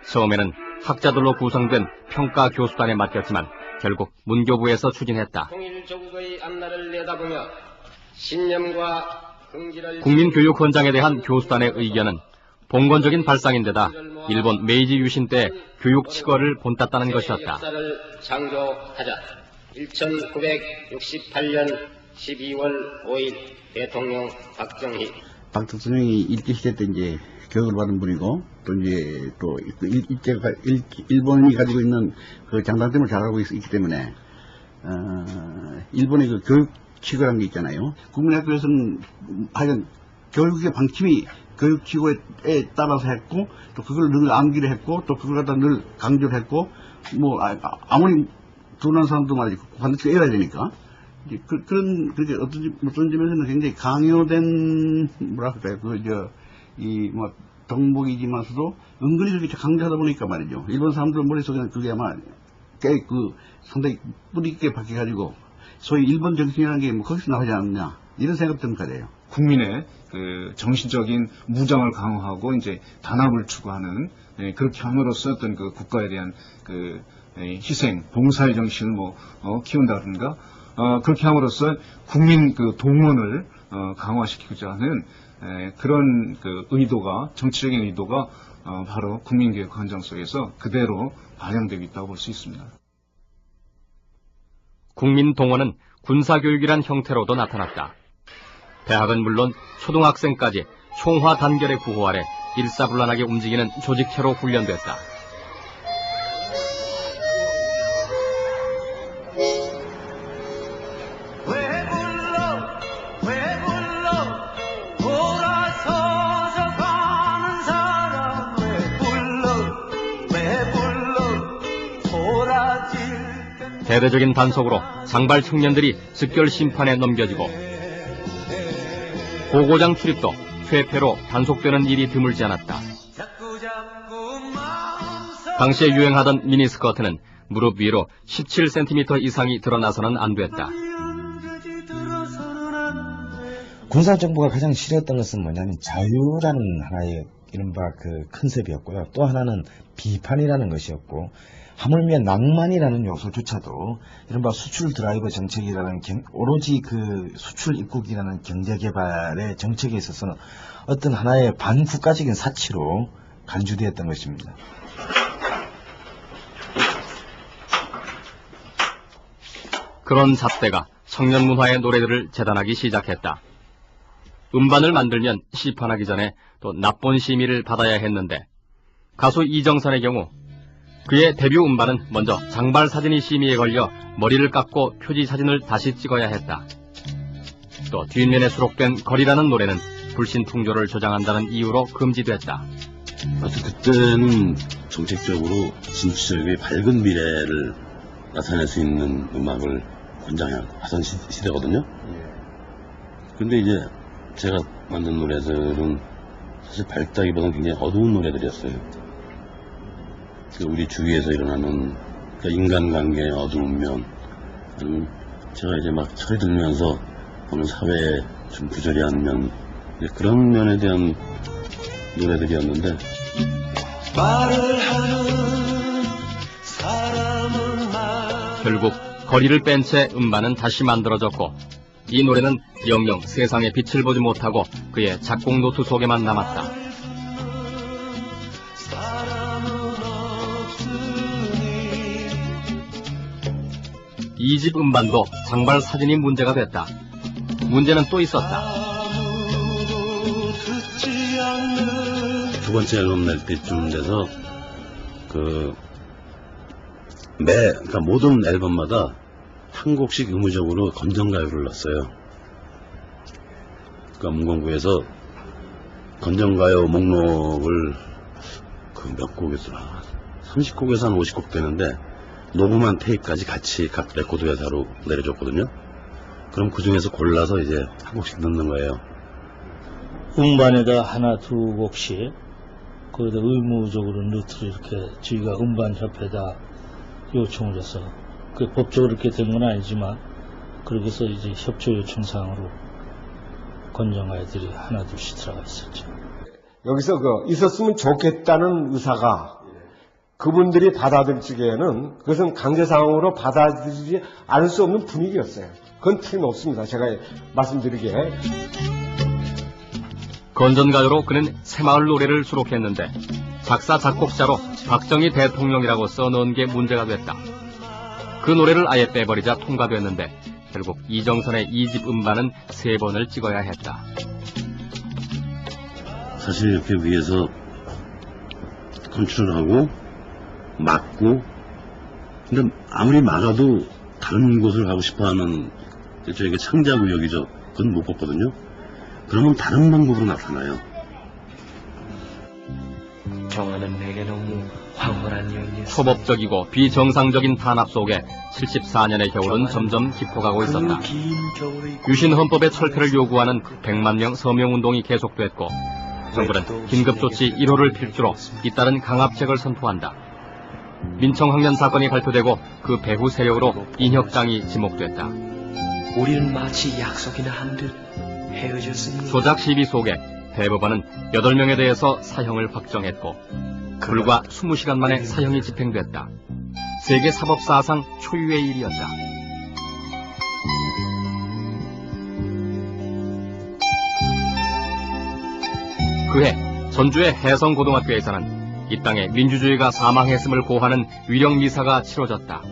처음에는 학자들로 구성된 평가 교수단에 맡겼지만 결국 문교부에서 추진했다. 통일조국의 앞날을 내다보며 신념과 긍지를 국민교육원장에 대한 교수단의 의견은 봉건적인 발상인데다 일본 메이지 유신 때 교육 칙어를 본땄다는 것이었다. 역사를 창조하자. 1968년 12월 5일 대통령 박정희. 박 대통령이 일제시대 때 이제 교육을 받은 분이고, 또 이제 일본이 가지고 있는 그 장단점을 잘 알고 있기 때문에, 일본의 그 교육기구라는 게 있잖아요. 국민학교에서는 하여간 교육의 방침이 교육기구에 따라서 했고, 또 그걸 늘 암기를 했고, 또 그걸 갖다 늘 강조를 했고, 뭐, 아무리 둔한 사람도 말이지, 반드시 외워야 되니까. 그렇게 어떤 점에서는 굉장히 강요된, 뭐랄까요, 덕목이지만서도 은근히 그렇게 강조하다 보니까 말이죠. 일본 사람들 머릿속에는 그게 아마 꽤 상당히 뿌리 있게 박혀가지고, 소위 일본 정신이라는 게 뭐 거기서 나오지 않느냐, 이런 생각 때문에 가져요. 국민의 그 정신적인 무장을 강화하고 이제 단합을 추구하는, 그렇게 함으로써 어떤 그 국가에 대한 그 희생, 봉사의 정신을 키운다든가, 그렇게 함으로써 국민 그 동원을 강화시키고자 하는 그런 그 의도가, 정치적인 의도가 바로 국민교육 헌장 속에서 그대로 반영되고 있다고 볼 수 있습니다. 국민 동원은 군사교육이란 형태로도 나타났다. 대학은 물론 초등학생까지 총화 단결의 구호 아래 일사불란하게 움직이는 조직체로 훈련됐다. 대대적인 단속으로 장발 청년들이 즉결 심판에 넘겨지고, 고고장 출입도 퇴폐로 단속되는 일이 드물지 않았다. 당시에 유행하던 미니스커트는 무릎 위로 17cm 이상이 드러나서는 안 됐다. 군사정부가 가장 싫어했던 것은 뭐냐면 자유라는 하나의 이른바 그 컨셉이었고요. 또 하나는 비판이라는 것이었고, 하물며 낭만이라는 요소조차도 이른바 수출 드라이브 정책이라는 오로지 그 수출 입국이라는 경제개발의 정책에 있어서는 어떤 하나의 반국가적인 사치로 간주되었던 것입니다. 그런 잣대가 청년 문화의 노래들을 재단하기 시작했다. 음반을 만들면 시판하기 전에 또 납본 심의를 받아야 했는데, 가수 이정선의 경우 그의 데뷔 음반은 먼저 장발 사진이 심의에 걸려 머리를 깎고 표지 사진을 다시 찍어야 했다. 또 뒷면에 수록된 거리라는 노래는 불신 풍조를 조장한다는 이유로 금지됐다. 그때는 정책적으로 진취적인 밝은 미래를 나타낼 수 있는 음악을 권장하던 시대거든요. 근데 이제 제가 만든 노래들은 사실 밝다기보다는 굉장히 어두운 노래들이었어요. 우리 주위에서 일어나는 인간관계의 어두운 면, 제가 이제 막 철이 들면서 어느 사회에 좀 부조리한 면, 그런 면에 대한 노래들이었는데, 결국 거리를 뺀 채 음반은 다시 만들어졌고, 이 노래는 영영 세상에 빛을 보지 못하고 그의 작곡 노트 속에만 남았다. 이 집 음반도 장발 사진이 문제가 됐다. 문제는 또 있었다. 두 번째 앨범 낼 때쯤 돼서 그러니까 모든 앨범마다 한 곡씩 의무적으로 건전가요를 넣었어요. 그러니까 문공부에서 건전가요 목록을 그 몇 곡이었더라, 30곡에서 한 50곡 되는데 녹음한 테이프까지 같이 각 레코드 회사로 내려줬거든요. 그럼 그 중에서 골라서 이제 한 곡씩 넣는 거예요. 음반에다 하나 두 곡씩 거기다 의무적으로 넣기를 이렇게 저희가 음반협회에다 요청을 해서, 그 법적으로 이렇게 된 건 아니지만 그렇게 해서 이제 협조 요청사항으로 건전가요들이 하나 둘씩 들어가 있었죠. 여기서 있었으면 좋겠다는 의사가 그분들이 받아들이기에는 그것은 강제상으로 받아들이지 않을 수 없는 분위기였어요. 그건 틀림없습니다. 제가 말씀드리기에. 건전가요로 그는 새마을 노래를 수록했는데, 작사 작곡자로 박정희 대통령이라고 써놓은 게 문제가 됐다. 그 노래를 아예 빼버리자 통과됐는데 결국 이정선의 2집 음반은 3번을 찍어야 했다. 사실 이렇게 위에서 컨트롤하고 막고, 근데 아무리 막아도 다른 곳을 가고 싶어하는 저에게 창자구역이죠. 그건 못 봤거든요. 그러면 다른 방법으로 나타나요. 정화는 내게 너무 황홀한 여인이었어. 초법적이고 비정상적인 탄압 속에 74년의 겨울은 점점 깊어가고 있었다. 유신 헌법의 철폐를 요구하는 100만 명 서명운동이 계속됐고 정부는 긴급조치 1호를 필두로 잇따른 강압책을 선포한다. 민청학년 사건이 발표되고 그 배후 세력으로 인혁장이 지목됐다. 우리는 마치 약속이나 한 듯 헤어졌으니. 조작 시비 속에 대법원은 8명에 대해서 사형을 확정했고 불과 20시간 만에 사형이 집행됐다. 세계 사법사상 초유의 일이었다. 그해 전주의 해성고등학교에서는 이 땅에 민주주의가 사망했음을 고하는 위령미사가 치러졌다.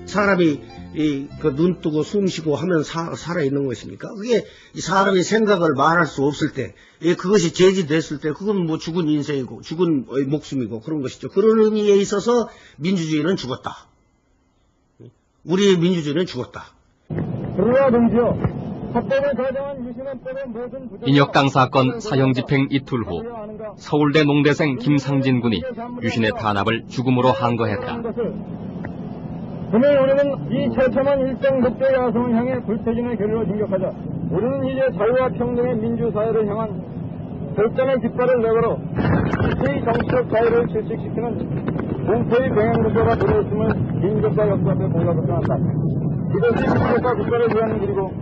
사람이 그 눈 뜨고 숨 쉬고 하면 살아있는 것입니까? 그게 사람의 생각을 말할 수 없을 때, 그것이 제지됐을 때, 그건 뭐 죽은 인생이고, 죽은 목숨이고, 그런 것이죠. 그런 의미에 있어서 민주주의는 죽었다. 우리의 민주주의는 죽었다. 인혁당 사건 사형 집행 이틀 후, 서울대 농대생 김상진 군이 유신의 탄압을 죽음으로 항거했다. 금일 우리는 이 처참한 일정 독재 야성을 향해 불태진의 결의로 진격하자. 우리는 이제 자유와 평등의 민주사회를 향한 결단의 깃발을 내걸어 이 정치적 자유를 질식시키는 공포의 병행군대가 들어있음을 민족과 역사 앞에 보여주고 한다. 이것이 민족과 국가를 위하는 길이고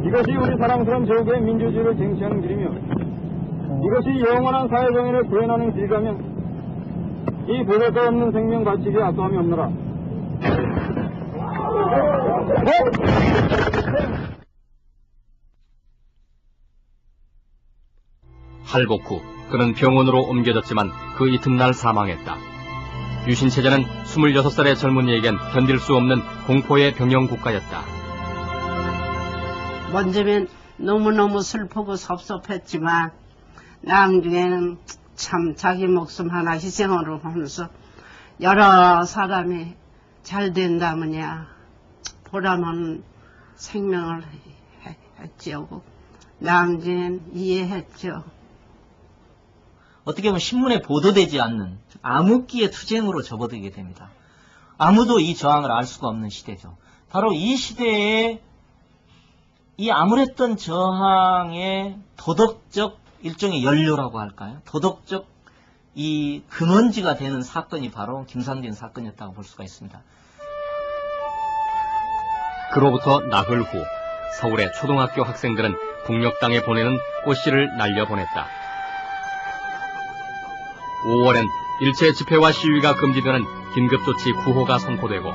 이것이 우리 사랑스러운 제국의 민주주의를 쟁취하는 길이며 이것이 영원한 사회정의를 구현하는 길이라면 이 보잘것 없는 생명 가치기에 아까움이 없노라. 할복 후 그는 병원으로 옮겨졌지만 그 이튿날 사망했다. 유신체제는 26살의 젊은이에겐 견딜 수 없는 공포의 병영국가였다. 먼저면 너무너무 슬프고 섭섭했지만 나중에는 참 자기 목숨 하나 희생으로 하면서 여러 사람이 잘 된다면야 보람은 생명을 했지요. 나중엔 이해했죠. 어떻게 보면 신문에 보도되지 않는 암흑기의 투쟁으로 접어들게 됩니다. 아무도 이 저항을 알 수가 없는 시대죠. 바로 이 시대에 이 암울했던 저항의 도덕적 일종의 연료라고 할까요? 도덕적 이 근원지가 되는 사건이 바로 김상진 사건이었다고 볼 수가 있습니다. 그로부터 나흘 후 서울의 초등학교 학생들은 북녘땅에 보내는 꽃씨를 날려보냈다. 5월엔 일체 집회와 시위가 금지되는 긴급조치 9호가 선포되고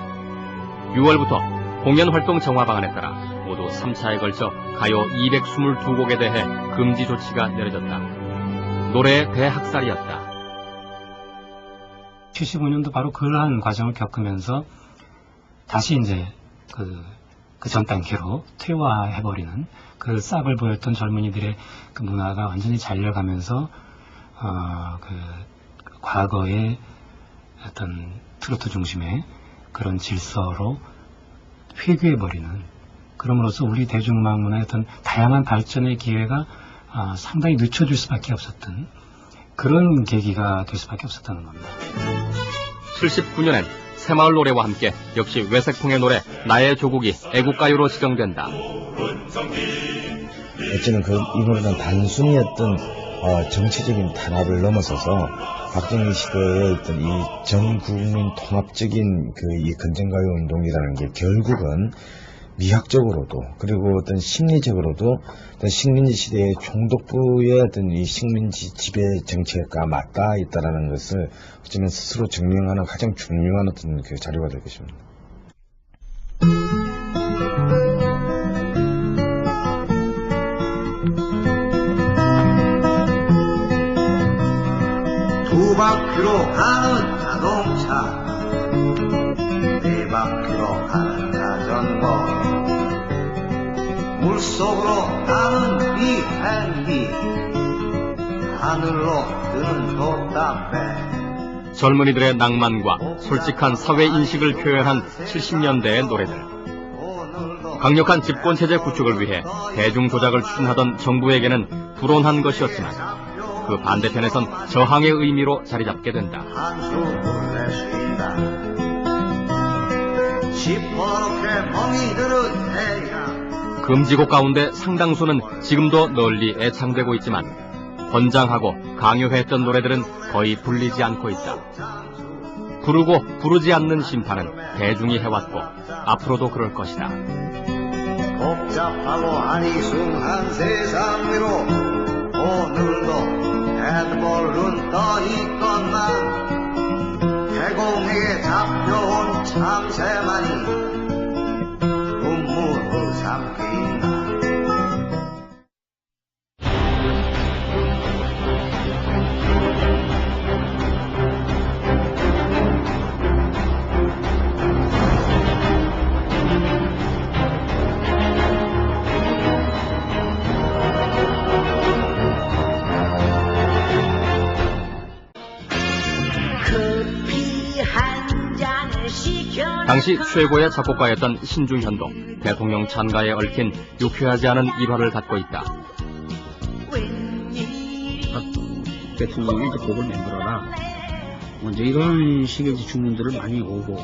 6월부터 공연활동 정화방안에 따라 모두 3차에 걸쳐 가요 222곡에 대해 금지 조치가 내려졌다. 노래의 대학살이었다. 75년도 바로 그러한 과정을 겪으면서 다시 이제 그 전 단계로 퇴화해버리는 그 싹을 보였던 젊은이들의 그 문화가 완전히 잘려가면서 그 과거의 어떤 트로트 중심의 그런 질서로 회귀해버리는, 그럼으로써 우리 대중음악 문화의 어떤 다양한 발전의 기회가 상당히 늦춰질 수밖에 없었던 그런 계기가 될 수밖에 없었다는 겁니다. 79년엔 새마을 노래와 함께 역시 외색풍의 노래 나의 조국이 애국가요로 지정된다. 어찌는 이 노래는 단순히 어떤 정치적인 탄압을 넘어서서 박정희 시대에 있던 이 전국민 통합적인 이 건전가요 운동이라는 게 결국은 미학적으로도 그리고 어떤 심리적으로도 어떤 식민지 시대의 총독부의 어떤 이 식민지 지배 정책과 맞닿아 있다라는 것을 어쩌면 스스로 증명하는 가장 중요한 어떤 그 자료가 될 것입니다. 두 바퀴로 가는 자동차 네 막히러 가는 자전거 물속으로 나는 비행기 하늘로 뜨는 돛담배 젊은이들의 낭만과 솔직한 사회인식을 표현한 70년대의 노래들. 강력한 집권체제 구축을 위해 대중조작을 추진하던 정부에게는 불온한 것이었지만 그 반대편에선 저항의 의미로 자리잡게 된다. 한숨을 내쉰다 시퍼렇게 멍이들은 해야 금지곡 가운데 상당수는 지금도 널리 애창되고 있지만 권장하고 강요했던 노래들은 거의 불리지 않고 있다. 부르고 부르지 않는 심판은 대중이 해왔고 앞으로도 그럴 것이다. 복잡하고 아리숭한 세상 위로 오늘도 헤드볼은 떠 있건만 대공에게 잡혀온 참새만이 눈물을 삼킨다. 당시 최고의 작곡가였던 신중현도 대통령 찬가에 얽힌 유쾌하지 않은 일화를 갖고 있다. 대통령이 이제 곡을 만들어라. 이제 이런 식의 주문들을 많이 오고,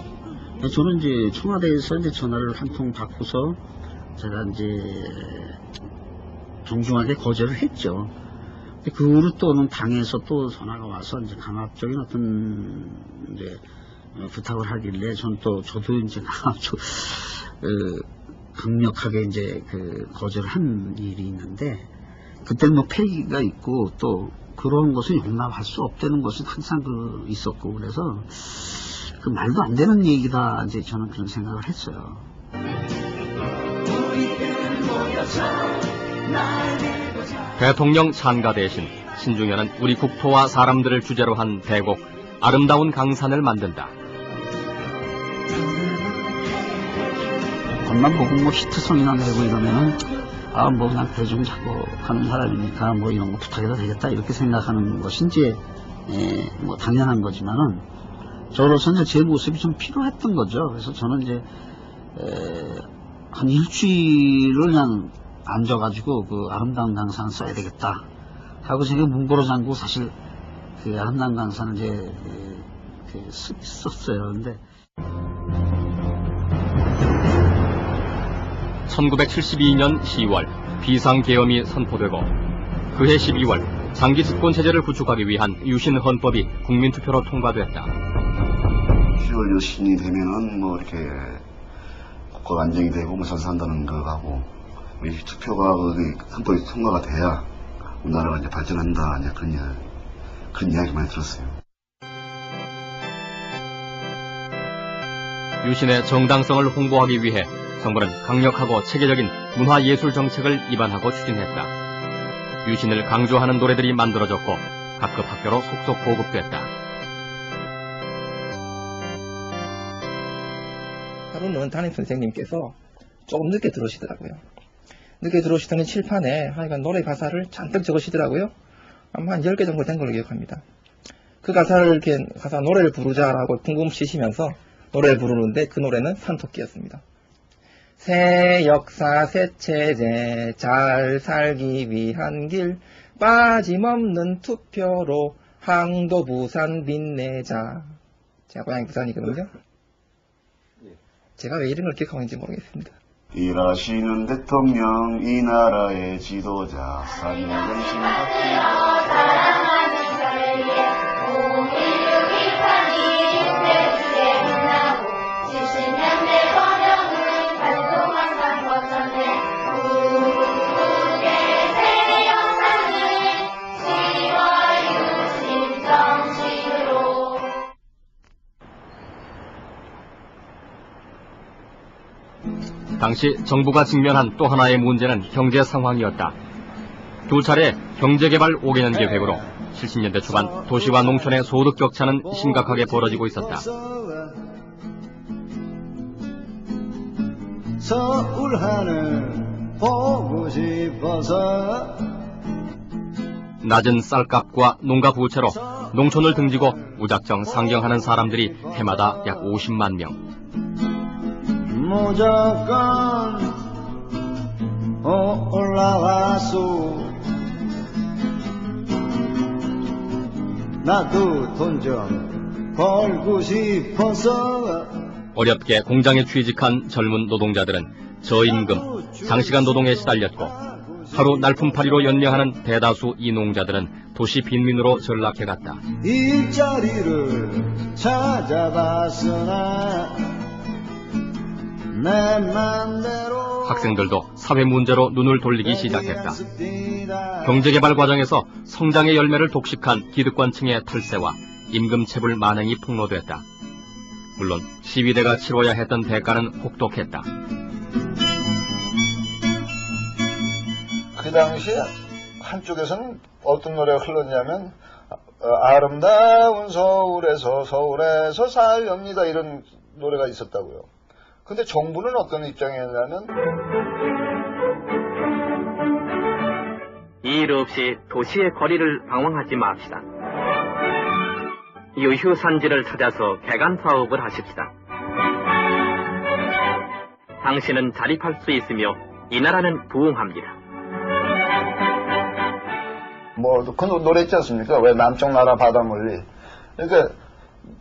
저는 이제 청와대에서 이제 전화를 한 통 받고서 제가 이제 정중하게 거절을 했죠. 그 후로 또는 당에서 또 전화가 와서 이제 강압적인 어떤 이제 부탁을 하길래 저도 이제 강력하게 이제 거절한 일이 있는데, 그때는 뭐 폐기가 있고 또 그런 것을 용납할 수 없다는 것은 항상 있었고, 그래서 그 말도 안 되는 얘기다 이제 저는 그런 생각을 했어요. 대통령 찬가 대신 신중현은 우리 국토와 사람들을 주제로 한 대곡 아름다운 강산을 만든다. 겉만 보고 뭐 히트성이나 내고 이러면은 뭐 그냥 대중 작곡하는 사람이니까 뭐 이런 거 부탁해도 되겠다 이렇게 생각하는 것이 이제 뭐 당연한 거지만은 저로서는 제 모습이 좀 필요했던 거죠. 그래서 저는 이제 한 일주일을 그냥 앉아가지고 그 아름다운 강산 써야 되겠다 하고 제가 문고로 잠고 사실 그 아름다운 강산을 이제 썼어요. 근데 1972년 10월 비상계엄이 선포되고 그해 12월 장기 집권체제를 구축하기 위한 유신 헌법이 국민투표로 통과됐다. 10월 유신이 되면은 뭐 이렇게 국가가 안정이 되고 뭐 잘 산다는 거하고 이 투표가 헌법이 통과가 돼야 우리나라가 이제 발전한다 이제 그런 이야기 많이 들었어요. 유신의 정당성을 홍보하기 위해 정부는 강력하고 체계적인 문화예술 정책을 입안하고 추진했다. 유신을 강조하는 노래들이 만들어졌고 각급 학교로 속속 보급됐다. 하루는 담임선생님께서 조금 늦게 들어오시더라고요. 늦게 들어오시더니 칠판에 하여간 노래 가사를 잔뜩 적으시더라고요. 아마 한 10개 정도 된 걸로 기억합니다. 그 가사를 이렇게 노래를 부르자라고 궁금시시면서 노래를 부르는데 그 노래는 산토끼였습니다. 새 역사 새 체제 잘 살기 위한 길 빠짐없는 투표로 항도 부산 빛내자. 제가 고향이 부산이거든요. 제가 왜 이런 걸 기억하고 있는지 모르겠습니다. 일하시는 대통령 이 나라의 지도자 산명정신 같은 사랑하는 사회에 5.16.18이 6대 끝나고 70년대 번영은 활동한 상거천에 우국의 새 역사는 10월 유신 정식으로. 당시 정부가 직면한 또 하나의 문제는 경제 상황이었다. 두 차례 경제개발 5개년 계획으로 70년대 초반 도시와 농촌의 소득 격차는 심각하게 벌어지고 있었다. 서울 하늘 보고 싶어서 낮은 쌀값과 농가 부채로 농촌을 등지고 무작정 상경하는 사람들이 해마다 약 50만 명. 무조건 올라와서 나도 돈 좀 벌고 싶어서. 어렵게 공장에 취직한 젊은 노동자들은 저임금, 장시간 노동에 시달렸고 하루 날품팔이로 연명하는 대다수 이농자들은 도시 빈민으로 전락해갔다. 일자리를 찾아봤으나 내 맘대로. 학생들도 사회 문제로 눈을 돌리기 시작했다. 경제개발 과정에서 성장의 열매를 독식한 기득권층의 탈세와 임금체불 만행이 폭로됐다. 물론 시위대가 치러야 했던 대가는 혹독했다. 그 당시에 한쪽에서는 어떤 노래가 흘렀냐면 아름다운 서울에서 살렵니다 이런 노래가 있었다고요. 근데 정부는 어떤 입장이었냐면 이 일 없이 도시의 거리를 방황하지 맙시다. 유휴 산지를 찾아서 개간 사업을 하십시다. 당신은 자립할 수 있으며 이 나라는 부흥합니다. 그 노래 있지 않습니까? 왜 남쪽 나라 바다 멀리. 그러니까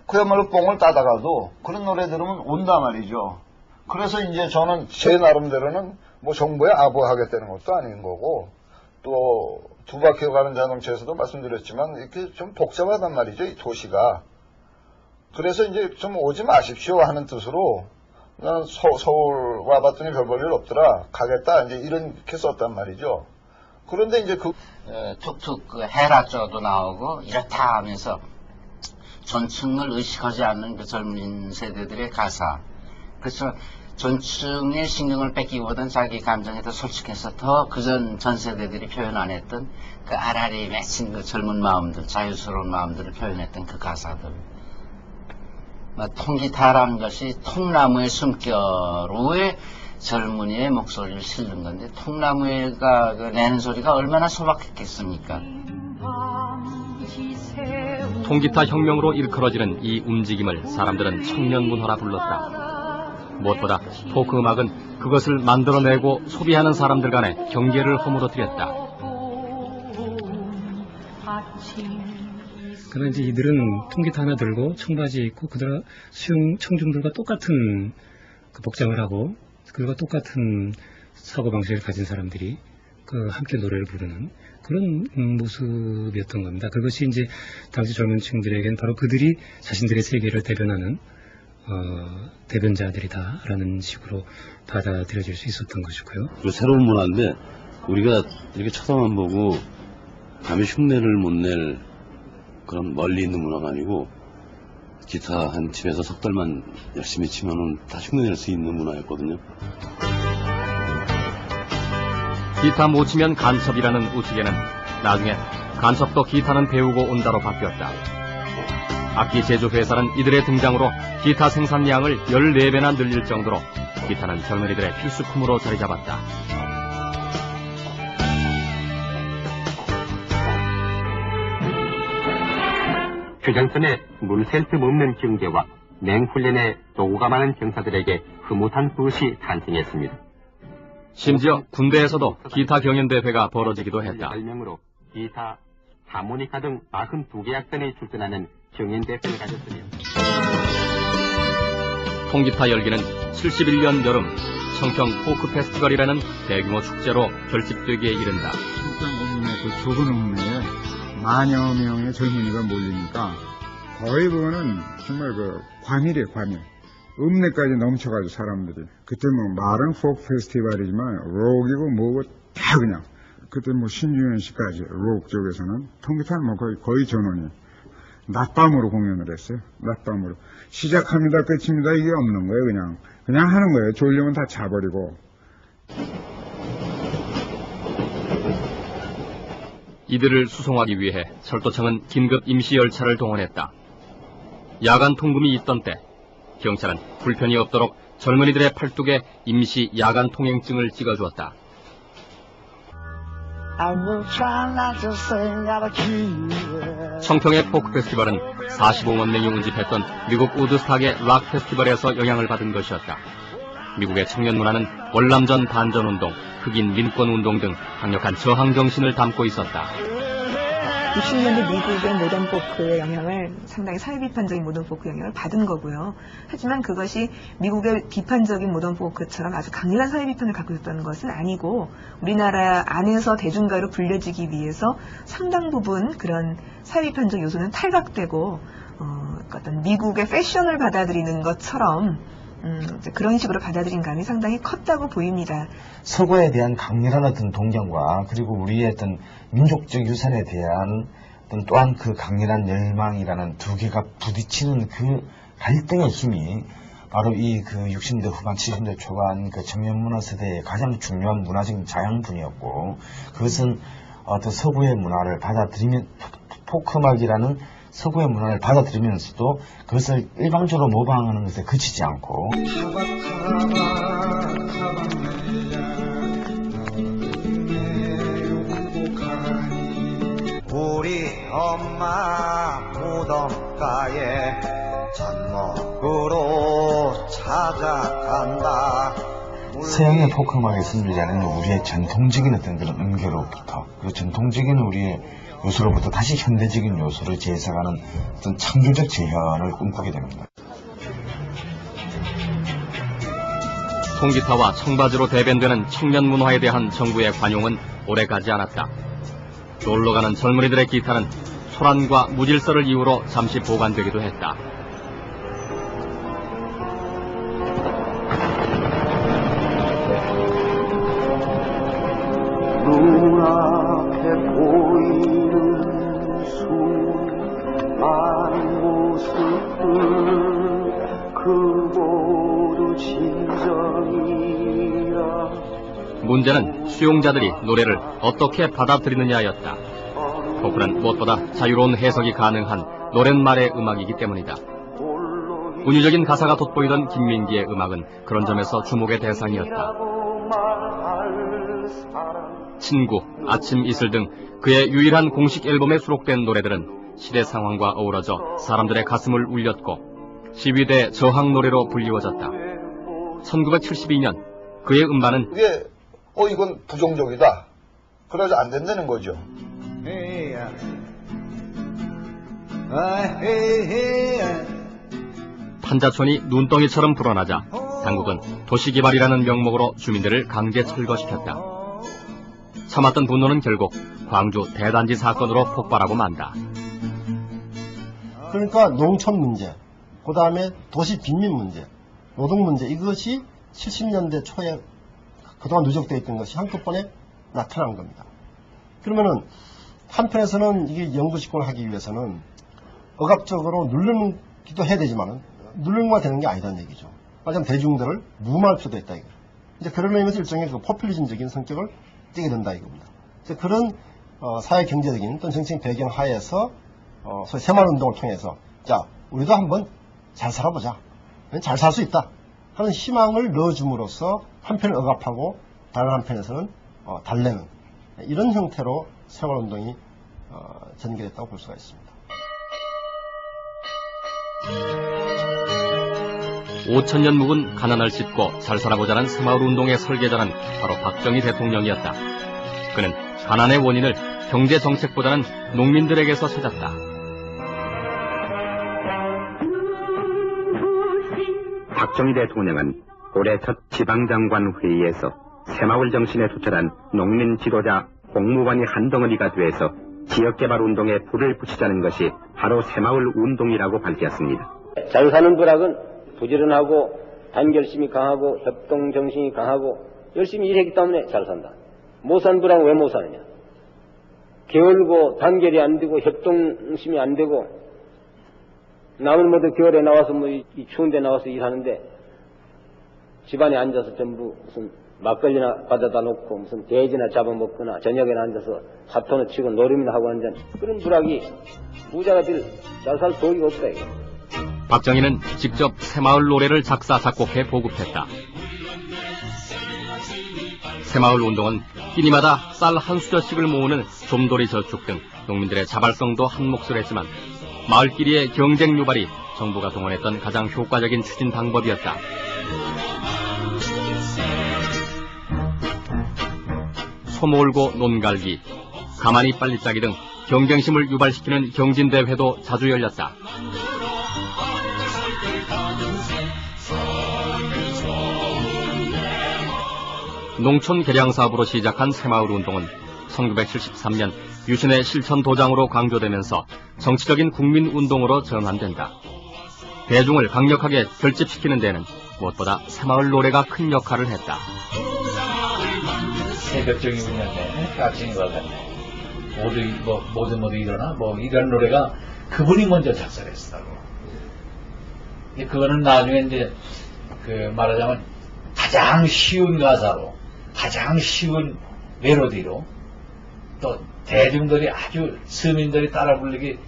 그야말로 뽕을 따다가도 그런 노래 들으면 온다 말이죠. 그래서 이제 저는 제 나름대로는 뭐 정부에 아부하겠다는 것도 아닌 거고 또 두 바퀴 가는 자동차에서도 말씀드렸지만 이렇게 좀 복잡하단 말이죠, 이 도시가. 그래서 이제 좀 오지 마십시오 하는 뜻으로 나는 서울 와봤더니 별 볼 일 없더라, 가겠다, 이제 이렇게 썼단 말이죠. 그런데 이제 툭툭 헤라조도 나오고 이렇다 하면서 존층을 의식하지 않는 그 젊은 세대들의 가사. 그래서 존층의 신경을 뺏기보다는 자기 감정에 더 솔직해서 더 그전 전 세대들이 표현 안 했던 그 알알이 맺힌 그 젊은 마음들, 자유스러운 마음들을 표현했던 그 가사들. 통기타라는 것이 통나무의 숨결로의 젊은이의 목소리를 실는 건데 통나무가 내는 소리가 얼마나 소박했겠습니까? 통기타 혁명으로 일컬어지는 이 움직임을 사람들은 청년 문화라 불렀다. 무엇보다 포크 음악은 그것을 만들어내고 소비하는 사람들 간의 경계를 허물어뜨렸다. 그러나 이제 이들은 통기타 하나 들고 청바지 입고 그들 수영 청중들과 똑같은 그 복장을 하고 그들과 똑같은 사고방식을 가진 사람들이 함께 노래를 부르는 그런 모습이었던 겁니다. 그것이 이제 당시 젊은 층들에겐 바로 그들이 자신들의 세계를 대변하는 대변자들이다라는 식으로 받아들여질 수 있었던 것이고요. 새로운 문화인데 우리가 이렇게 쳐다만 보고 감히 흉내를 못 낼 그런 멀리 있는 문화가 아니고 기타 한 집에서 석 달만 열심히 치면은 다 흉내낼 수 있는 문화였거든요. 기타 못 치면 간첩이라는 우스개는 나중에 간첩도 기타는 배우고 온다로 바뀌었다. 악기 제조 회사는 이들의 등장으로 기타 생산량을 14배나 늘릴 정도로 기타는 젊은이들의 필수품으로 자리 잡았다. 휴전선의 물 셀 틈 없는 경계와 맹훈련에 도구가 많은 병사들에게 흐뭇한 것이 탄생했습니다. 심지어 군대에서도 기타 경연대회가 벌어지기도 했다. 별명으로 기타, 하모니카 등 92개 악단이 출전하는 경연대회를 가졌으며 통기타 열기는 71년 여름 청평 포크 페스티벌이라는 대규모 축제로 결집되기에 이른다. 청평 그 좁은 읍내에 만여 명의 젊은이가 몰리니까 거의 그거는 정말 과밀이에요, 과밀. 읍내까지 넘쳐가지고 사람들이. 그때 말은 포크 페스티벌이지만 록이고 뭐고 다 그냥. 그때 신중현 씨까지 록 쪽에서는 통기타는 거의 전원이 낮밤으로 공연을 했어요. 낮밤으로. 시작합니다, 끝입니다 이게 없는 거예요. 그냥 하는 거예요. 졸리면 다 자버리고. 이들을 수송하기 위해 철도청은 긴급 임시열차를 동원했다. 야간 통금이 있던 때 경찰은 불편이 없도록 젊은이들의 팔뚝에 임시 야간 통행증을 찍어주었다. 청평의 포크 페스티벌은 45만 명이 운집했던 미국 우드스탁의 락 페스티벌에서 영향을 받은 것이었다. 미국의 청년 문화는 월남전 반전운동, 흑인 민권운동 등 강력한 저항 정신을 담고 있었다. 60년대 미국의 모던 포크의 영향을 상당히 사회 비판적인 모던 포크 영향을 받은 거고요. 하지만 그것이 미국의 비판적인 모던 포크처럼 아주 강렬한 사회 비판을 갖고 있었던 것은 아니고 우리나라 안에서 대중가요로 불려지기 위해서 상당 부분 그런 사회 비판적 요소는 탈각되고 어떤 미국의 패션을 받아들이는 것처럼 그런 식으로 받아들인 감이 상당히 컸다고 보입니다. 서구에 대한 강렬한 어떤 동경과 그리고 우리의 어떤 민족적 유산에 대한 어떤 또한 그 강렬한 열망이라는 두 개가 부딪히는 그 갈등의 힘이 바로 이 그 60년대 후반 70년대 초반 그 청년 문화 세대의 가장 중요한 문화적인 자양분이었고 그것은 어떤 서구의 문화를 받아들이면 포크음악이라는 서구의 문화를 받아들이면서도 그것을 일방적으로 모방하는 것에 그치지 않고 우리 엄마 무덤가에 젖먹으러 찾아간다. 서양의 포크음악의 승리자는 우리의 전통적인 어떤 그런 음계로부터 그 전통적인 우리의 요소로부터 다시 현대적인 요소를 재해석하는 어떤 창조적 재현을 꿈꾸게 됩니다. 통기타와 청바지로 대변되는 청년 문화에 대한 정부의 관용은 오래가지 않았다. 놀러가는 젊은이들의 기타는 소란과 무질서를 이유로 잠시 보관되기도 했다. 눈앞에 보이는 수많은 모습들 그 모두 진정이라. 문제는 수용자들이 노래를 어떻게 받아들이느냐였다. 포크는 무엇보다 자유로운 해석이 가능한 노랫말의 음악이기 때문이다. 운유적인 가사가 돋보이던 김민기의 음악은 그런 점에서 주목의 대상이었다. 친구, 아침 이슬 등 그의 유일한 공식 앨범에 수록된 노래들은 시대 상황과 어우러져 사람들의 가슴을 울렸고 시위대 저항 노래로 불리워졌다. 1972년 그의 음반은 이게 이건 부정적이다. 그래서 안 된다는 거죠. 판자촌이 눈덩이처럼 불어나자 당국은 도시개발이라는 명목으로 주민들을 강제 철거시켰다. 참았던 분노는 결국 광주 대단지 사건으로 폭발하고 만다. 그러니까 농촌 문제, 그 다음에 도시 빈민 문제, 노동 문제, 이것이 70년대 초에 그동안 누적되어 있던 것이 한꺼번에 나타난 겁니다. 그러면은 한편에서는 이게 영구집권을 하기 위해서는 억압적으로 누르기도 해야 되지만은 누르기만 되는 게 아니다는 얘기죠. 하지만 대중들을 무마할 필요도 있다 이거. 이제 그런 의미에서 일종의 그 포퓰리즘적인 성격을 띠게 된다 이겁니다. 이제 그런 사회 경제적인 또는 정치적 배경 하에서 소위 새마을운동을 통해서 자 우리도 한번 잘 살아보자, 잘 살 수 있다 하는 희망을 넣어줌으로써 한편을 억압하고 다른 한편에서는 달래는 이런 형태로 새마을운동이 전개됐다고 볼 수가 있습니다. 5천년 묵은 가난을 씻고 잘 살아보자는 새마을운동의 설계자는 바로 박정희 대통령이었다. 그는 가난의 원인을 경제정책보다는 농민들에게서 찾았다. 박정희 대통령은 올해 첫 지방장관 회의에서 새마을 정신에 투철한 농민 지도자 공무원이 한덩어리가 돼서 지역개발운동에 불을 붙이자는 것이 바로 새마을 운동이라고 밝혔습니다. 잘 사는 부락은 부지런하고 단결심이 강하고 협동정신이 강하고 열심히 일했기 때문에 잘 산다. 못 산 부락은 왜 못 사느냐. 게을고 단결이 안 되고 협동심이 안 되고 남은 모두 겨울에 나와서 이 추운 데 나와서 일하는데 집안에 앉아서 전부 무슨 막걸리나 받아다 놓고 무슨 돼지나 잡아먹거나 저녁에 앉아서 사토는 치고 노름이나 하고 앉은 그런 부락이 부자가 잘 살 도리가 없다 이거. 박정희는 직접 새마을 노래를 작사, 작곡해 보급했다. 새마을 운동은 끼니마다 쌀 한 수저씩을 모으는 좀돌이 저축 등 농민들의 자발성도 한몫을 했지만 마을끼리의 경쟁 유발이 정부가 동원했던 가장 효과적인 추진 방법이었다. 소 몰고 논갈기, 가만히 빨리 짜기 등 경쟁심을 유발시키는 경진대회도 자주 열렸다. 농촌 개량 사업으로 시작한 새마을 운동은 1973년 유신의 실천 도장으로 강조되면서 정치적인 국민 운동으로 전환된다. 대중을 강력하게 결집시키는 데는 무엇보다 새마을 노래가 큰 역할을 했다. 새벽적인 운명네, 아침인 것 같네. 모두 일어나, 이런 노래가 그분이 먼저 작사했다고. 그거는 나중에 이제, 말하자면 가장 쉬운 가사로, 가장 쉬운 멜로디로, 또 대중들이 아주 서민들이 따라 부르기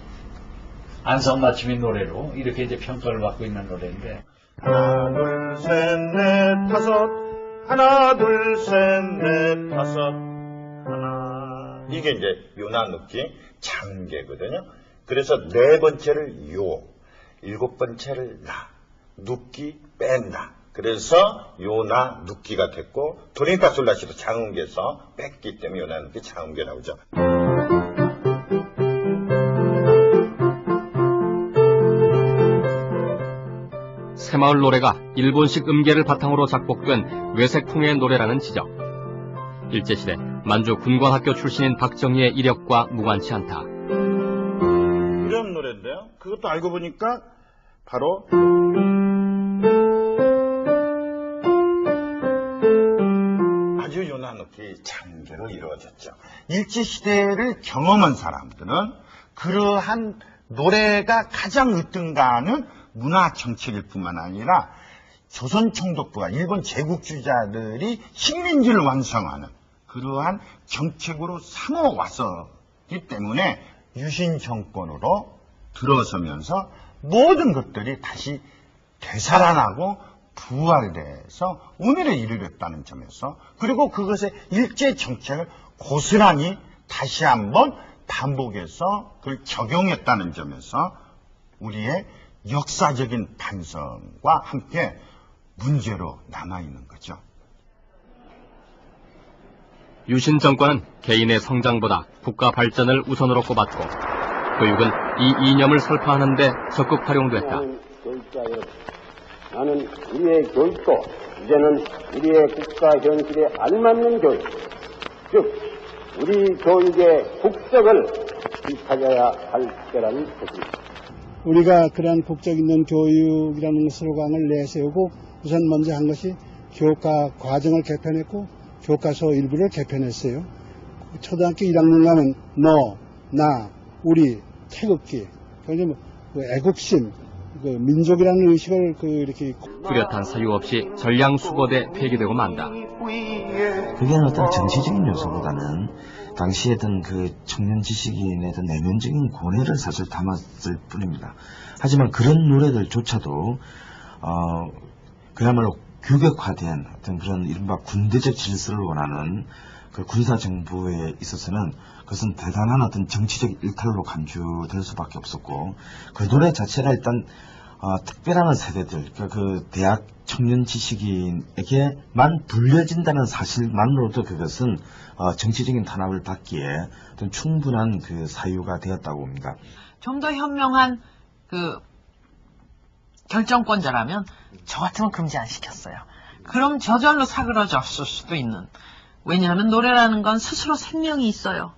안성맞춤인 노래로 이렇게 이제 평가를 받고 있는 노래인데. 하나, 둘, 셋, 넷, 다섯. 하나, 둘, 셋, 넷, 다섯. 하나. 이게 이제 요나 눕기 장계거든요. 그래서 네 번째를 요, 일곱 번째를 나, 눕기 뺀다. 그래서 요나 눕기가 됐고 도레미파솔라시도 장음계에서 뺐기 때문에 요나 눕기 장음계 나오죠. 새마을 노래가 일본식 음계를 바탕으로 작곡된 외색풍의 노래라는 지적. 일제시대 만주 군관학교 출신인 박정희의 이력과 무관치 않다. 이런 노래인데요. 그것도 알고 보니까 바로 아주 요나누기 장계로 이루어졌죠. 일제시대를 경험한 사람들은 그러한 노래가 가장 으뜸가는 문화 정책일 뿐만 아니라 조선 총독부가 일본 제국주의자들이 식민지를 완성하는 그러한 정책으로 삼아왔었기 때문에 유신 정권으로 들어서면서 모든 것들이 다시 되살아나고 부활돼서 오늘에 이르렀다는 점에서 그리고 그것의 일제 정책을 고스란히 다시 한번 반복해서 그걸 적용했다는 점에서 우리의 역사적인 반성과 함께 문제로 남아있는 거죠. 유신 정권은 개인의 성장보다 국가 발전을 우선으로 꼽았고 교육은 이 이념을 설파하는 데 적극 활용됐다. 나는 우리의 교육도 이제는 우리의 국가 현실에 알맞는 교육, 즉 우리 교육의 국적을 되찾아야 할 때라는 것입니다. 우리가 그러한 국적 있는 교육이라는 슬로건을 내세우고 우선 먼저 한 것이 교과 과정을 개편했고 교과서 일부를 개편했어요. 초등학교 1학년 가면 너, 나, 우리, 태극기, 애국심, 민족이라는 의식을 이렇게 뚜렷한 사유 없이 전량수거돼 폐기되고 만다. 그게 어떤 정치적인 요소보다는 당시에 어떤 그 청년 지식인의 어떤 내면적인 고뇌를 사실 담았을 뿐입니다. 하지만 그런 노래들조차도 그야말로 규격화된 어떤 그런 이른바 군대적 질서를 원하는 그 군사 정부에 있어서는 그것은 대단한 어떤 정치적 일탈로 간주될 수밖에 없었고 그 노래 자체가 일단 특별한 세대들, 그 대학 청년 지식인에게만 불려진다는 사실만으로도 그것은 정치적인 탄압을 받기에 어떤 충분한 그 사유가 되었다고 봅니다. 좀 더 현명한 그 결정권자라면 저 같으면 금지 안 시켰어요. 그럼 저절로 사그러졌을 수도 있는. 왜냐하면 노래라는 건 스스로 생명이 있어요.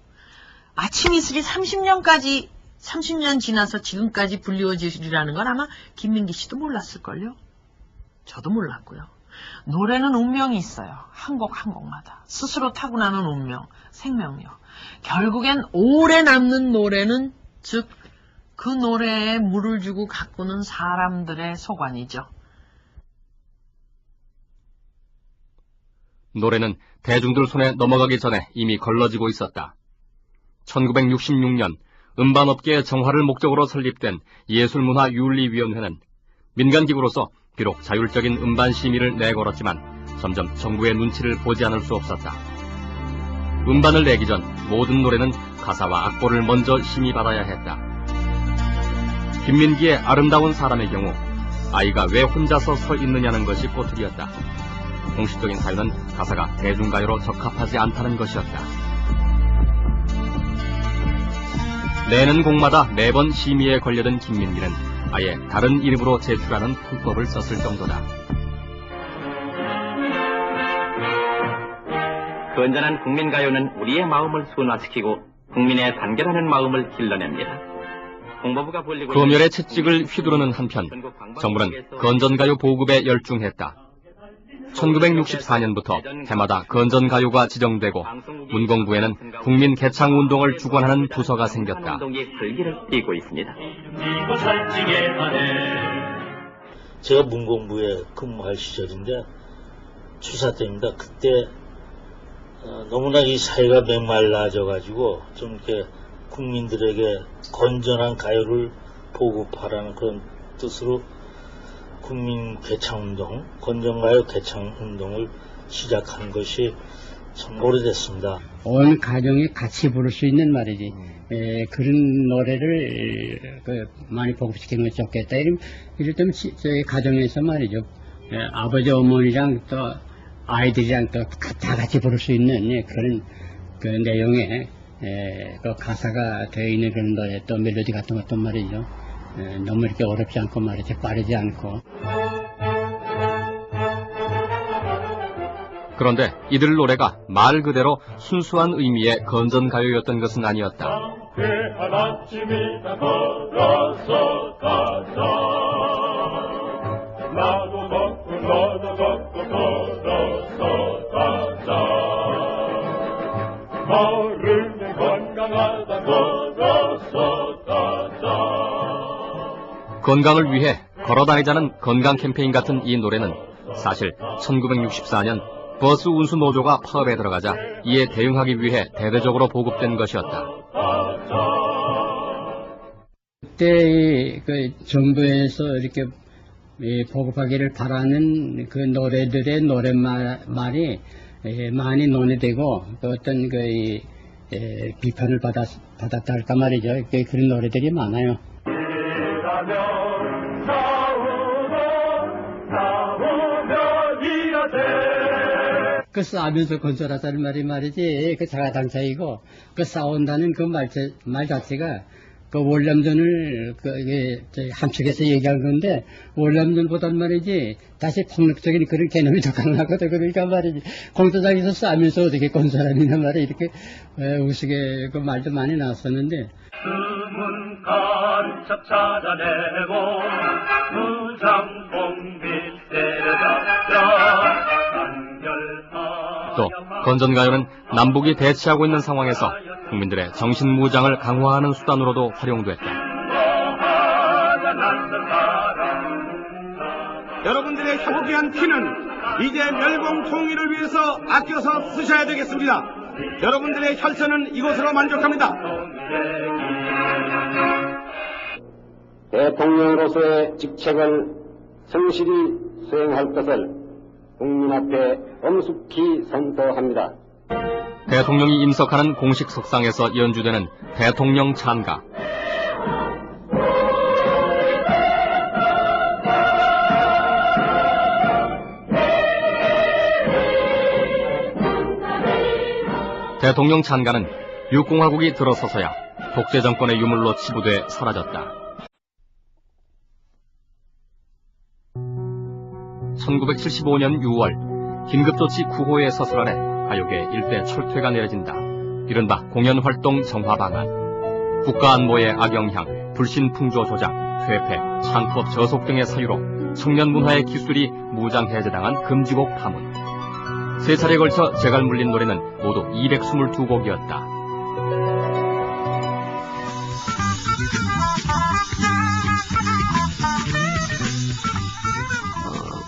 아침 이슬이 30년 지나서 지금까지 불리워지리라는 건 아마 김민기 씨도 몰랐을걸요. 저도 몰랐고요. 노래는 운명이 있어요. 한 곡 한 곡마다. 스스로 타고나는 운명, 생명력. 결국엔 오래 남는 노래는 즉 그 노래에 물을 주고 가꾸는 사람들의 소관이죠. 노래는 대중들 손에 넘어가기 전에 이미 걸러지고 있었다. 1966년 음반업계의 정화를 목적으로 설립된 예술문화윤리위원회는 민간기구로서 비록 자율적인 음반 심의를 내걸었지만 점점 정부의 눈치를 보지 않을 수 없었다. 음반을 내기 전 모든 노래는 가사와 악보를 먼저 심의받아야 했다. 김민기의 아름다운 사람의 경우 아이가 왜 혼자서 서 있느냐는 것이 꼬투리였다. 공식적인 사유는 가사가 대중가요로 적합하지 않다는 것이었다. 내는 곡마다 매번 심의에 걸려든 김민기는 아예 다른 이름으로 제출하는 풀법을 썼을 정도다. 건전한 국민가요는 우리의 마음을 순화시키고 국민의 단결하는 마음을 길러냅니다. 홍보부가 벌리고 검열의 채찍을 휘두르는 한편 정부는 건전가요 보급에 열중했다. 1964년부터 해마다 건전가요가 지정되고 문공부에는 국민개창운동을 주관하는 부서가 생겼다. 운동이 활기를 띠고 있습니다. 제가 문공부에 근무할 시절인데 추사 때입니다. 그때 너무나 이 사회가 메말라져가지고 좀 이렇게 국민들에게 건전한 가요를 보급하라는 그런 뜻으로 국민 개창운동, 건전가요 개창운동을 시작한 것이 참 오래됐습니다. 온 가정이 같이 부를 수 있는 말이지. 그런 노래를 많이 보급시키는 것이 좋겠다. 이럴 저희 가정에서 말이죠. 아버지, 어머니랑 또 아이들이랑 또 다 같이 부를 수 있는 그런 그 내용의 그 가사가 되어 있는 그런 노래, 또 멜로디 같은 것도 말이죠. 너무 이렇게 어렵지 않고 말이죠. 빠르지 않고. 그런데 이들 노래가 말 그대로 순수한 의미의 건전가요였던 것은 아니었다. 아침이다 걸어서 가자 나도 걷고 너도 걷고 걸어서 가자 마을은 건강하다 걸어서 가자. 건강을 위해 걸어다니자는 건강 캠페인 같은 이 노래는 사실 1964년 버스 운수 노조가 파업에 들어가자 이에 대응하기 위해 대대적으로 보급된 것이었다. 그때 그 정부에서 이렇게 보급하기를 바라는 그 노래들의 노랫말이 많이 논의되고 어떤 그 비판을 받았다 할까 말이죠. 그런 노래들이 많아요. 그 싸우면서 건설하자는 말이 말이지, 그 자가당착이고, 그 싸운다는 그 말 자체가, 그 월남전을, 함축해서 얘기한 건데, 월남전보단 말이지, 다시 폭력적인 그런 개념이 더 강하거든. 그러니까 말이지, 공사장에서 싸우면서 어떻게 건설하느냐 말이야, 이렇게, 우스개 그 말도 많이 나왔었는데. 숨은 간첩 찾아내고, 무장봉 밑때려잡자. 또 건전가요는 남북이 대치하고 있는 상황에서 국민들의 정신무장을 강화하는 수단으로도 활용됐다. 여러분들의 효기한 피는 이제 멸공 통일을 위해서 아껴서 쓰셔야 되겠습니다. 여러분들의 혈세는 이곳으로 만족합니다. 대통령으로서의 직책을 성실히 수행할 것을 국민 앞에 엄숙히 선포합니다. 대통령이 임석하는 공식 석상에서 연주되는 대통령 찬가. 대통령 찬가는 육공화국이 들어서서야 독재 정권의 유물로 치부돼 사라졌다. 1975년 6월 긴급조치 9호의 서술 아래 가요계 일대 철퇴가 내려진다. 이른바 공연활동 정화방안. 국가안보의 악영향, 불신풍조 조작, 퇴폐, 창법 저속 등의 사유로 청년 문화의 기술이 무장해제당한 금지곡 파문. 세 차례에 걸쳐 재갈 물린 노래는 모두 222곡이었다.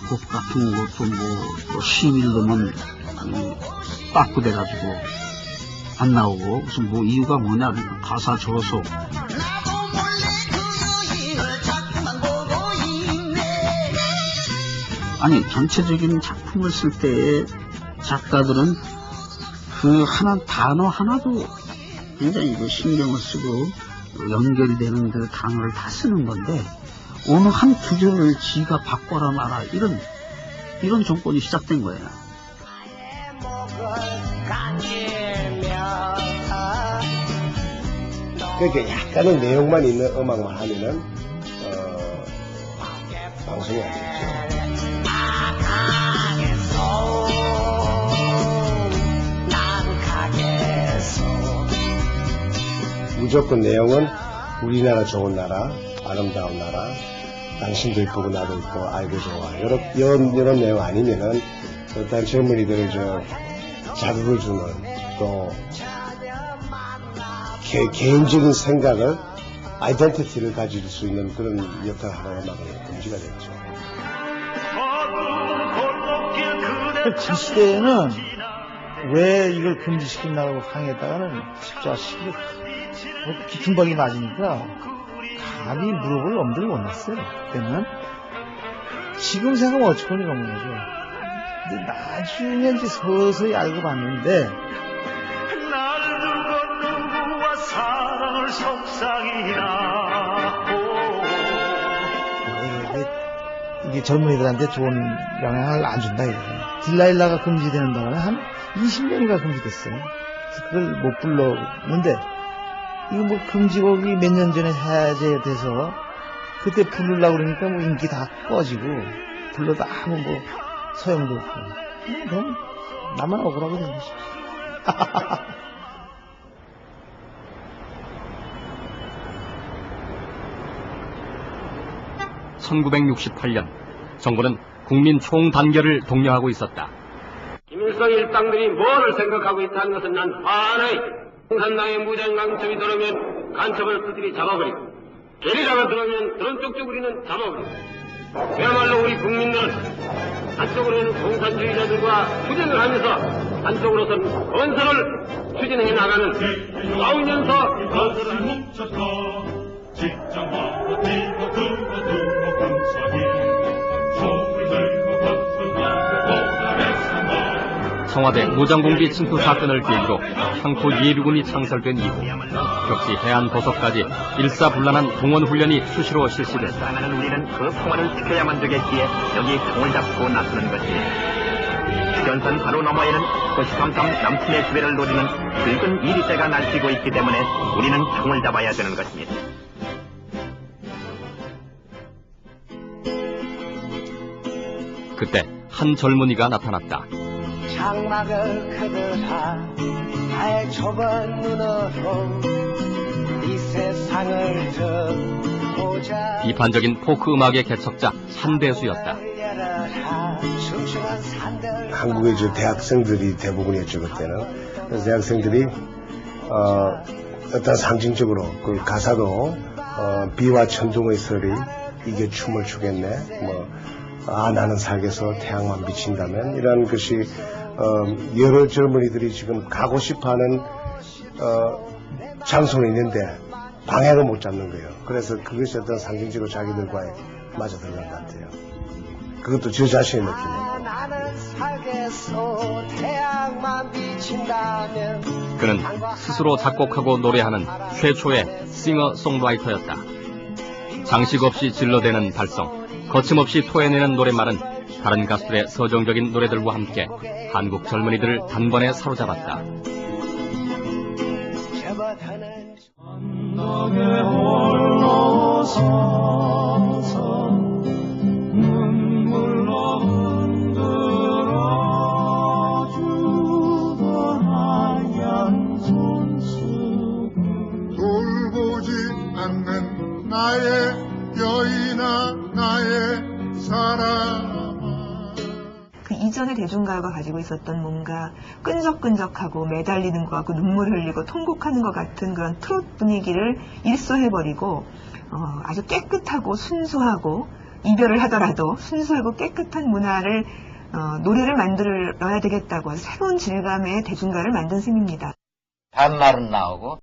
곡 같은 것도 뭐 시위를 넣으면 빠꾸돼가지고 안 나오고 무슨 뭐 이유가 뭐냐 가사 저서 아니 전체적인 작품을 쓸 때 작가들은 그 단어 하나도 굉장히 신경을 쓰고 연결이 되는 그 단어를 다 쓰는 건데 어느 한 구절을 지가 바꿔라 마라 이런 정권이 시작된 거예요. 그러니까 약간의 내용만 있는 음악만 하면은 방송이 안 되죠. 무조건 내용은 우리나라 좋은 나라, 아름다운 나라, 당신도 이쁘고 나도 이쁘고 아이고 좋아 이런 내용 아니면은 일단 젊은이들을 자극을 주는 또 개인적인 생각을 아이덴티티를 가질 수 있는 그런 역할 하나가 막 금지가 됐죠. 그 시대에는 왜 이걸 금지시킨다고 항의했다가는 자식이 기퉁박이 맞으니까 감히 무릎을 엄두를 못 냈어요. 그때는 지금 생각하면 어처구니가 없는 거죠. 근데 나중에 이제 서서히 알고 봤는데 이게 젊은이들한테 좋은 영향을 안 준다 이거예요. 딜라일라가 금지되는 동안에 한 20년이가 금지됐어요. 그래서 그걸 못 불렀는데 이거 뭐 금지곡이 몇 년 전에 해제돼서 그때 부르려고 그러니까 뭐 인기 다 꺼지고 불러도 아무 뭐 소용도 없고 그럼 나만 억울하게 된 거죠. 1968년 정부는 국민 총단결을 독려하고 있었다. 김일성 일당들이 뭐를 생각하고 있다는 것은 난 환하이共産党의 무장 강첩이 들어오면 간첩을 두드리 잡아버리고 게리라가 들어오면 그런 쪽쪽 우리는 잡아버리고 그야말로 우리 국민들은 한쪽으로는 공산주의자들과 투쟁을 하면서 한쪽으로서는 건설을 추진해 나가는 싸우면서 건설을 뭉쳐서 직장마다 뛰고 두고 군사기 청와대 무장공비 침투 사건을 계기로 향토 예비군이 창설된 이후 역시 해안도서까지 일사불란한 동원훈련이 수시로 실시됐다. 우리는 그 평화를 지켜야만 되겠기에 여기 총을 잡고 나서는 것입니다. 휴전선 바로 너머에는 호시탐탐 남친의 지배를 노리는 붉은 이리떼가 날뛰고 있기 때문에 우리는 총을 잡아야 되는 것입니다. 그때 한 젊은이가 나타났다. 장막을 그들아 나의 좁은 눈으로 이 세상을 보자. 비판적인 포크 음악의 개척자 한대수였다. 한국의 대학생들이 대부분이었죠 그때는. 그래서 대학생들이 어떤 상징적으로 그 가사도 비와 천둥의 소리 이게 춤을 추겠네. 나는 살겠어 태양만 비친다면 이런 것이 여러 젊은이들이 지금 가고 싶어하는 장소는 있는데 방향을 못 잡는 거예요. 그래서 그것이 어떤 상징적으로 자기들과의 맞아들는 것 같아요. 그것도 저 자신의 느낌이에요. 나는 살겠어 태양만 비친다면. 그는 스스로 작곡하고 노래하는 최초의 싱어송라이터였다. 장식 없이 질러대는 발성, 거침없이 토해내는 노랫말은 다른 가수들의 서정적인 노래들과 함께 한국 젊은이들을 단번에 사로잡았다. 언덕에 올라서서 눈물로 흔들어주던 하얀 손수건 돌보지 않는 나의 여인아 나의 사랑아. 그 이전의 대중가요가 가지고 있었던 뭔가 끈적끈적하고 매달리는 것 같고 눈물 흘리고 통곡하는 것 같은 그런 트롯 분위기를 일소해버리고 아주 깨끗하고 순수하고 이별을 하더라도 순수하고 깨끗한 문화를 노래를 만들어야 되겠다고 새로운 질감의 대중가를 만든 셈입니다. 반말은 나오고